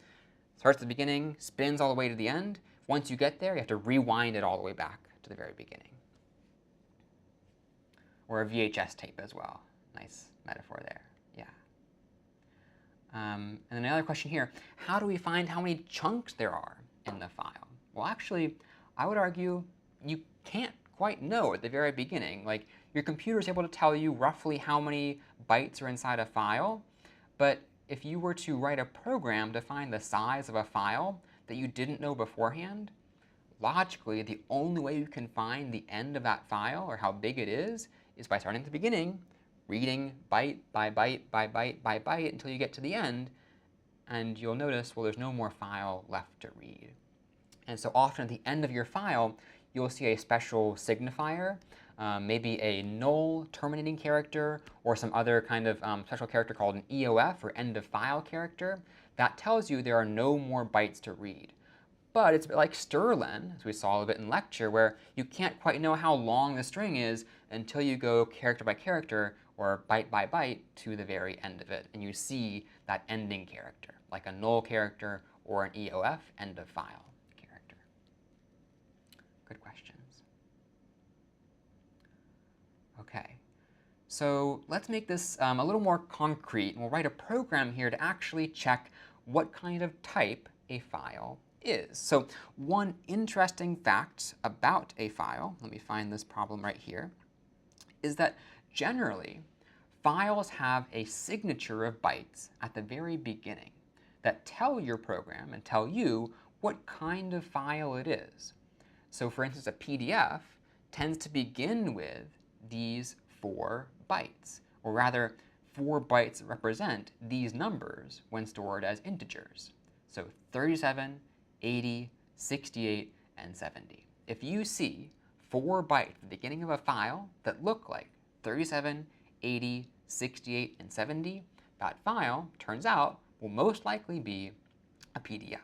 Starts at the beginning, spins all the way to the end. Once you get there, you have to rewind it all the way back to the very beginning. Or a VHS tape as well. Nice metaphor there. Yeah. And then another question here, how do we find how many chunks there are in the file? Well, actually, I would argue you can't quite know at the very beginning. Like, your computer is able to tell you roughly how many bytes are inside a file, but if you were to write a program to find the size of a file that you didn't know beforehand, logically, the only way you can find the end of that file, or how big it is by starting at the beginning, reading byte by byte by byte by byte until you get to the end, and you'll notice, well, there's no more file left to read. And so often at the end of your file, you'll see a special signifier, maybe a null terminating character, or some other kind of special character called an EOF, or end of file character, that tells you there are no more bytes to read. But it's a bit like strlen, as we saw a bit in lecture, where you can't quite know how long the string is until you go character by character or byte by byte to the very end of it, and you see that ending character, like a null character or an EOF, end of file character. Good questions. OK, so let's make this a little more concrete, and we'll write a program here to actually check what kind of type a file is. So one interesting fact about a file, let me find this problem right here, is that generally files have a signature of bytes at the very beginning that tell your program and tell you what kind of file it is. So for instance, a PDF tends to begin with these 4 bytes, or rather 4 bytes represent these numbers when stored as integers. So 37 80, 68, and 70. If you see 4 bytes at the beginning of a file that look like 37, 80, 68, and 70, that file, turns out, will most likely be a PDF.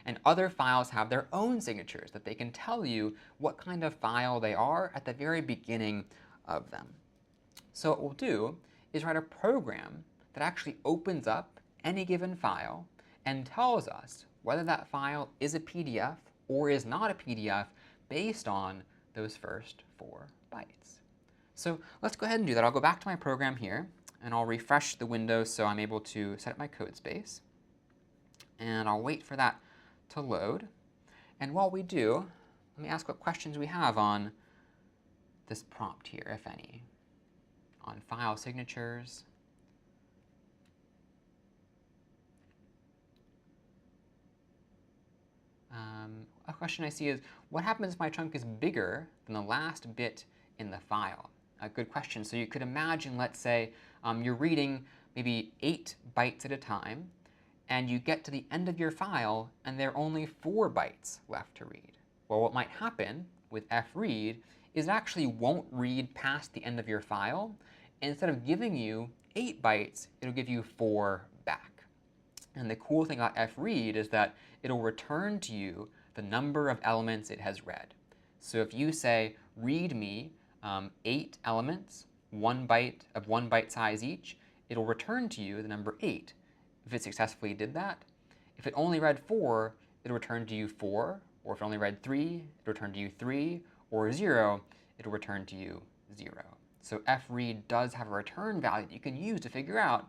And other files have their own signatures that they can tell you what kind of file they are at the very beginning of them. So what we'll do is write a program that actually opens up any given file and tells us whether that file is a PDF or is not a PDF based on those first 4 bytes. So let's go ahead and do that. I'll go back to my program here, and I'll refresh the window so I'm able to set up my code space. And I'll wait for that to load. And while we do, let me ask what questions we have on this prompt here, if any, on file signatures. A question I see is, what happens if my chunk is bigger than the last bit in the file? A good question. So you could imagine, let's say, you're reading maybe 8 bytes at a time, and you get to the end of your file, and there are only 4 bytes left to read. Well, what might happen with fread is it actually won't read past the end of your file. Instead of giving you 8 bytes, it'll give you 4 back. And the cool thing about fread is that it'll return to you the number of elements it has read. So if you say, read me 8 elements, 1 byte of 1 byte size each, it'll return to you the number 8 if it successfully did that. If it only read 4, it'll return to you 4. Or if it only read 3, it'll return to you 3. Or 0, it'll return to you 0. So fread does have a return value that you can use to figure out,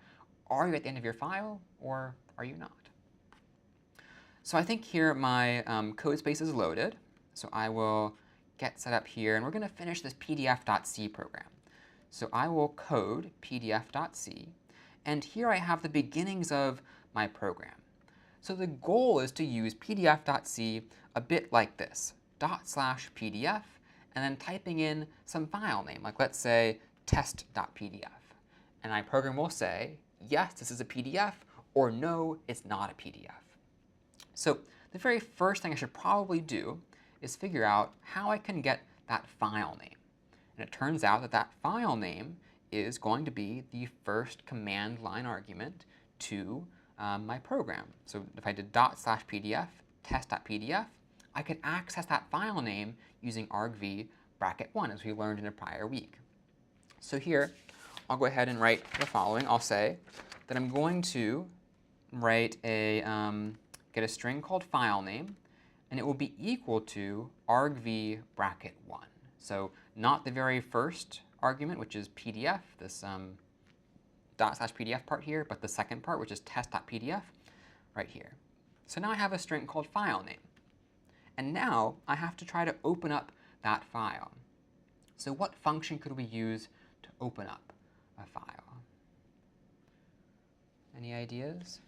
are you at the end of your file or are you not? So I think here my code space is loaded. So I will get set up here, and we're going to finish this pdf.c program. So I will code pdf.c, and here I have the beginnings of my program. So the goal is to use pdf.c a bit like this, /pdf, and then typing in some file name, like let's say test.pdf. And my program will say, yes, this is a PDF, or no, it's not a PDF. So the very first thing I should probably do is figure out how I can get that file name. And it turns out that that file name is going to be the first command line argument to my program. So if I did /pdf, test.pdf, I could access that file name using argv {1}, as we learned in a prior week. So here, I'll go ahead and write the following. I'll say that I'm going to write get a string called file name, and it will be equal to argv {1). So not the very first argument, which is PDF, this /pdf part here, but the second part, which is test.pdf, right here. So now I have a string called file name. And now I have to try to open up that file. So what function could we use to open up a file? Any ideas?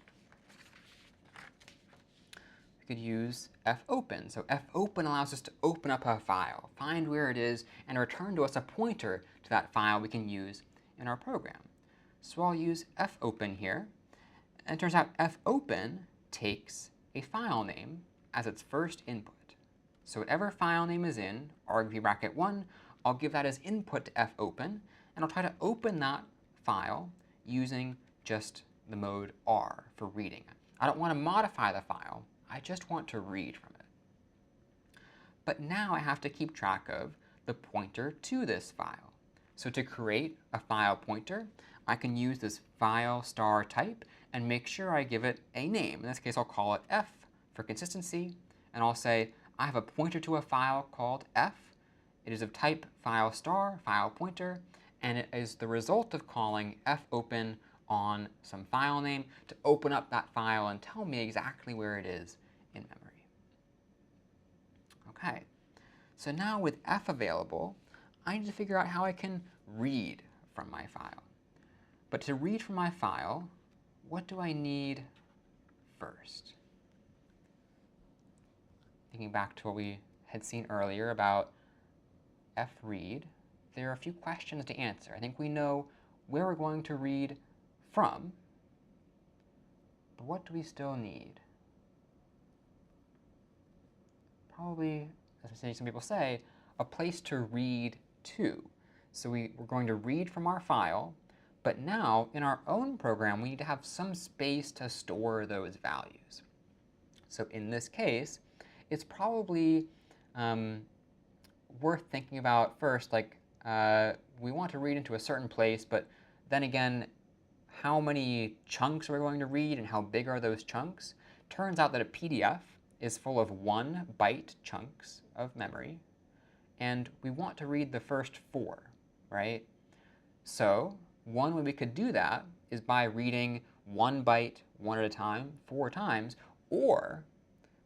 We could use fopen. So fopen allows us to open up a file, find where it is, and return to us a pointer to that file we can use in our program. So I'll use fopen here. And it turns out fopen takes a file name as its first input. So whatever file name is in argv {1), I'll give that as input to fopen, and I'll try to open that file using just the mode R for reading. I don't want to modify the file. I just want to read from it. But now I have to keep track of the pointer to this file. So to create a file pointer, I can use this file star type and make sure I give it a name. In this case, I'll call it f for consistency, and I'll say I have a pointer to a file called f. It is of type file star, file pointer, and it is the result of calling fopen on some file name to open up that file and tell me exactly where it is in memory. OK, so now with f available, I need to figure out how I can read from my file. But to read from my file, what do I need first? Thinking back to what we had seen earlier about fread, there are a few questions to answer. I think we know where we're going to read from, but what do we still need? probably, as some people say, a place to read to. So we're going to read from our file, but now in our own program, we need to have some space to store those values. So in this case, it's probably worth thinking about first, like we want to read into a certain place, but then again, how many chunks are we going to read and how big are those chunks? Turns out that a PDF is full of 1 byte chunks of memory, and we want to read the first 4, right? So one way we could do that is by reading 1 byte, one at a time, 4 times, or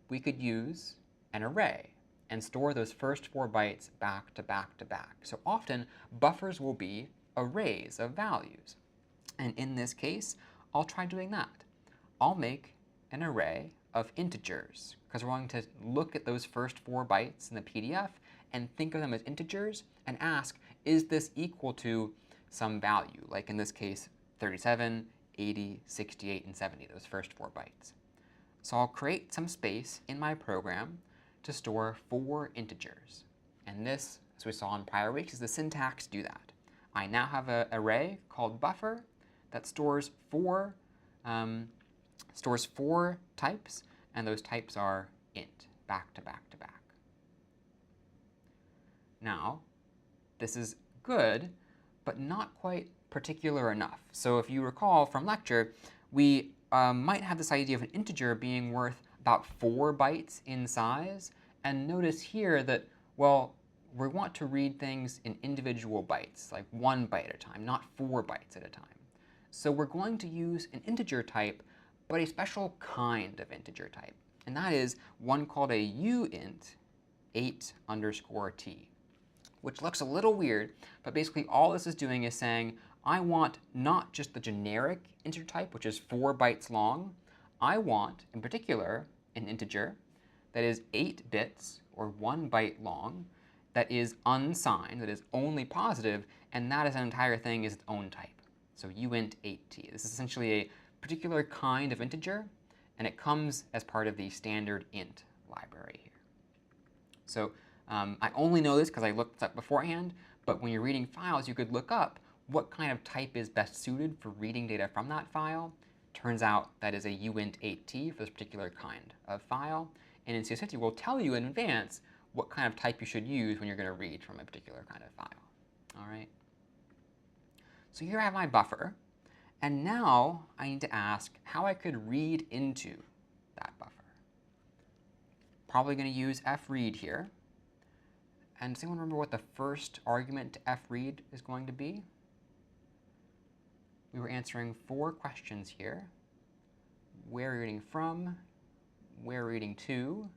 we could use an array and store those first 4 bytes back to back to back. So often, buffers will be arrays of values. And in this case, I'll try doing that. I'll make an array of integers, because we're going to look at those first 4 bytes in the PDF and think of them as integers and ask, is this equal to some value, like in this case, 37, 80, 68, and 70, those first 4 bytes. So I'll create some space in my program to store 4 integers. And this, as we saw in prior weeks, is the syntax to do that. I now have an array called buffer that stores 4 types, and those types are int, back to back to back. Now, this is good, but not quite particular enough. So if you recall from lecture, we might have this idea of an integer being worth about 4 bytes in size. And notice here that, well, we want to read things in individual bytes, like 1 byte at a time, not 4 bytes at a time. So we're going to use an integer type, but a special kind of integer type. And that is one called a uint 8_t, which looks a little weird, but basically all this is doing is saying, I want not just the generic integer type, which is 4 bytes long. I want, in particular, an integer that is 8 bits, or 1 byte long, that is unsigned, that is only positive, and that as an entire thing is its own type. So uint 8t. This is essentially a particular kind of integer, and it comes as part of the standard int library here. So I only know this because I looked this up beforehand, but when you're reading files, you could look up what kind of type is best suited for reading data from that file. Turns out that is a uint 8t for this particular kind of file. And in CS50, we'll tell you in advance what kind of type you should use when you're going to read from a particular kind of file. All right. So here I have my buffer. And now I need to ask how I could read into that buffer. Probably going to use fread here. And does anyone remember what the first argument to fread is going to be? We were answering 4 questions here. Where are we reading from? Where are we reading to?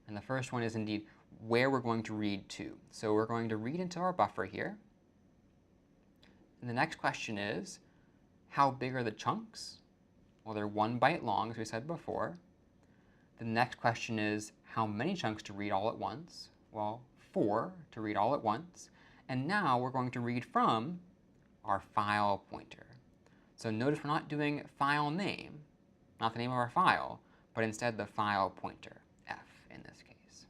And the first one is indeed where we're going to read to. So we're going to read into our buffer here. And the next question is, how big are the chunks? Well, they're 1 byte long, as we said before. The next question is, how many chunks to read all at once? Well, 4 to read all at once. And now we're going to read from our file pointer. So notice we're not doing file name, not the name of our file, but instead the file pointer, f in this case.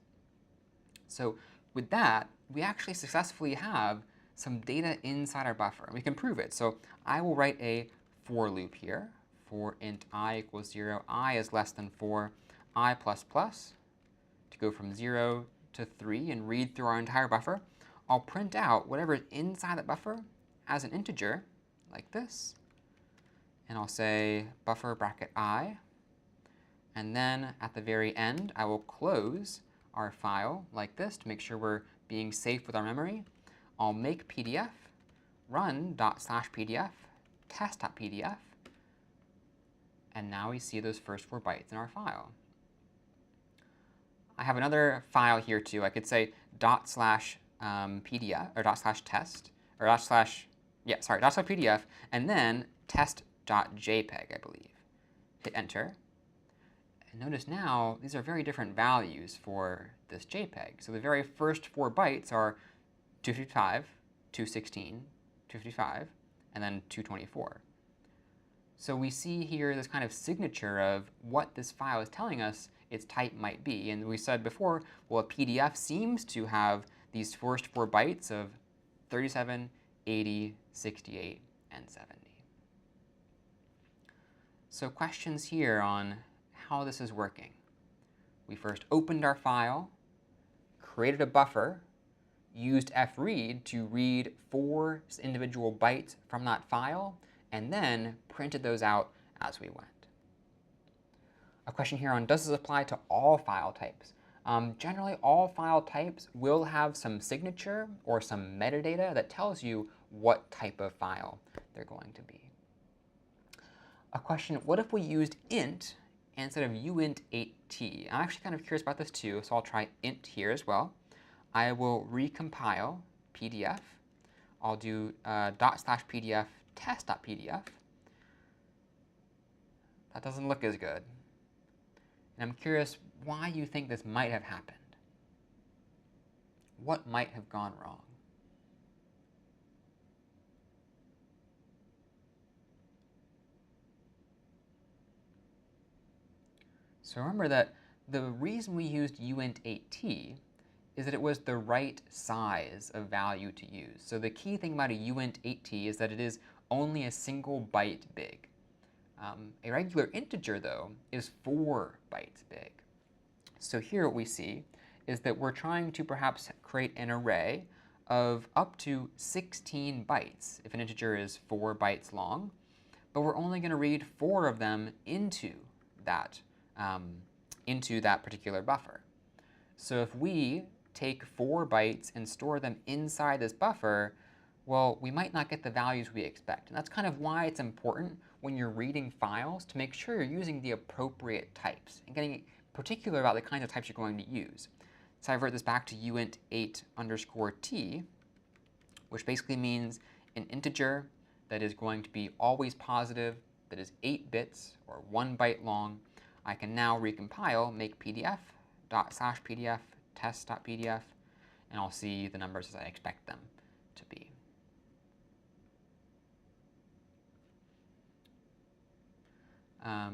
So with that, we actually successfully have some data inside our buffer. We can prove it. So I will write a for loop here. For int I equals 0, I is less than 4, I++, to go from 0 to 3 and read through our entire buffer. I'll print out whatever is inside that buffer as an integer, like this. And I'll say buffer bracket I. And then at the very end, I will close our file like this to make sure we're being safe with our memory. I'll make PDF, run ./pdf, test.pdf, and now we see those first 4 bytes in our file. I have another file here too. I could say ./pdf or ./test or ./pdf, and then test.jpg, I believe. Hit enter. And notice now these are very different values for this JPEG. So the very first 4 bytes are 255, 216, 255, and then 224. So we see here this kind of signature of what this file is telling us its type might be. And we said before, well, a PDF seems to have these first 4 bytes of 37, 80, 68, and 70. So questions here on how this is working. We first opened our file, created a buffer, used fread to read 4 individual bytes from that file, and then printed those out as we went. A question here on, does this apply to all file types? Generally, all file types will have some signature or some metadata that tells you what type of file they're going to be. A question, what if we used int instead of uint8t? I'm actually kind of curious about this too, so I'll try int here as well. I will recompile PDF. I'll do /pdf test.pdf. That doesn't look as good. And I'm curious why you think this might have happened. What might have gone wrong? So remember that the reason we used uint8t is that it was the right size of value to use. So the key thing about a uint8t is that it is only a single byte big. A regular integer, though, is 4 bytes big. So here what we see is that we're trying to perhaps create an array of up to 16 bytes if an integer is 4 bytes long, but we're only going to read 4 of them into that particular buffer. So if we take 4 bytes and store them inside this buffer, well, we might not get the values we expect. And that's kind of why it's important when you're reading files to make sure you're using the appropriate types and getting particular about the kinds of types you're going to use. So I revert this back to uint8_t, which basically means an integer that is going to be always positive, that is 8 bits or 1 byte long. I can now recompile, make PDF, /pdf, test.pdf, and I'll see the numbers as I expect them to be.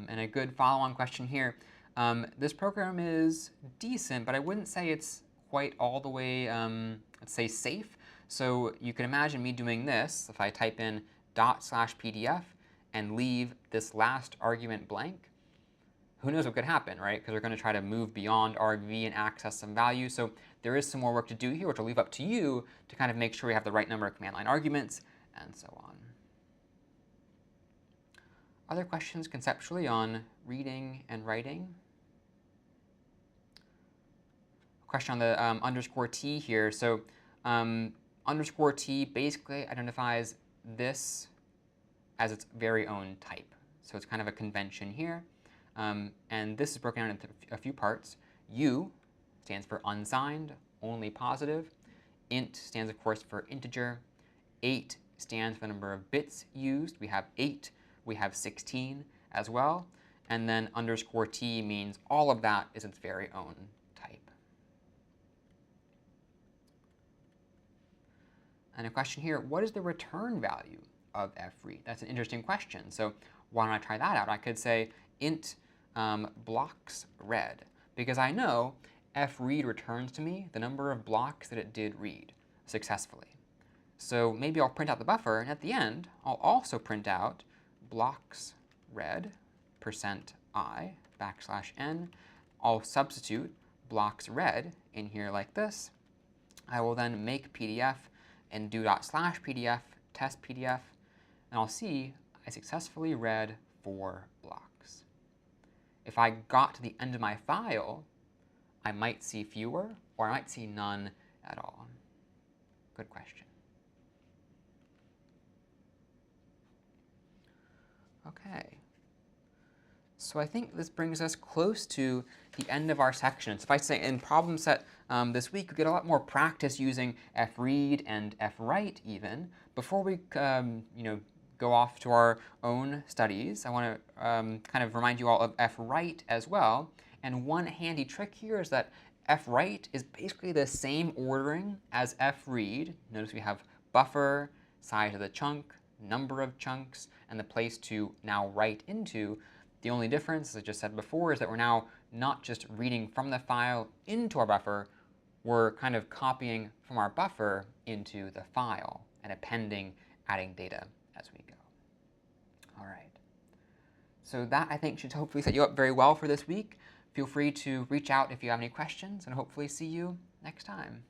And a good follow-on question here. This program is decent, but I wouldn't say it's quite all the way, let's say, safe. So you can imagine me doing this if I type in ./pdf and leave this last argument blank. Who knows what could happen, right? Because we're going to try to move beyond argv and access some value. So there is some more work to do here, which I'll leave up to you to kind of make sure we have the right number of command line arguments and so on. Other questions conceptually on reading and writing? A question on the _t here. So _t basically identifies this as its very own type. So it's kind of a convention here. And this is broken down into a few parts. U stands for unsigned, only positive. Int stands, of course, for integer. 8 stands for the number of bits used. We have 8. We have 16 as well. And then _t means all of that is its very own type. And a question here, what is the return value of fread? That's an interesting question. So why don't I try that out? I could say int blocks read, because I know fread returns to me the number of blocks that it did read successfully. So maybe I'll print out the buffer, and at the end, I'll also print out blocks read %i \n. I'll substitute blocks read in here like this. I will then make PDF and do /pdf test PDF, and I'll see I successfully read 4 blocks. If I got to the end of my file, I might see fewer, or I might see none at all. Good question. OK. So I think this brings us close to the end of our section. So if I say in problem set this week, we get a lot more practice using fread and fwrite even. Before we go off to our own studies, I want to kind of remind you all of fwrite as well. And one handy trick here is that fwrite is basically the same ordering as fread. Notice we have buffer, size of the chunk, number of chunks, and the place to now write into. The only difference, as I just said before, is that we're now not just reading from the file into our buffer, we're kind of copying from our buffer into the file and appending, adding data as we go. All right. So that, I think, should hopefully set you up very well for this week. Feel free to reach out if you have any questions, and hopefully see you next time.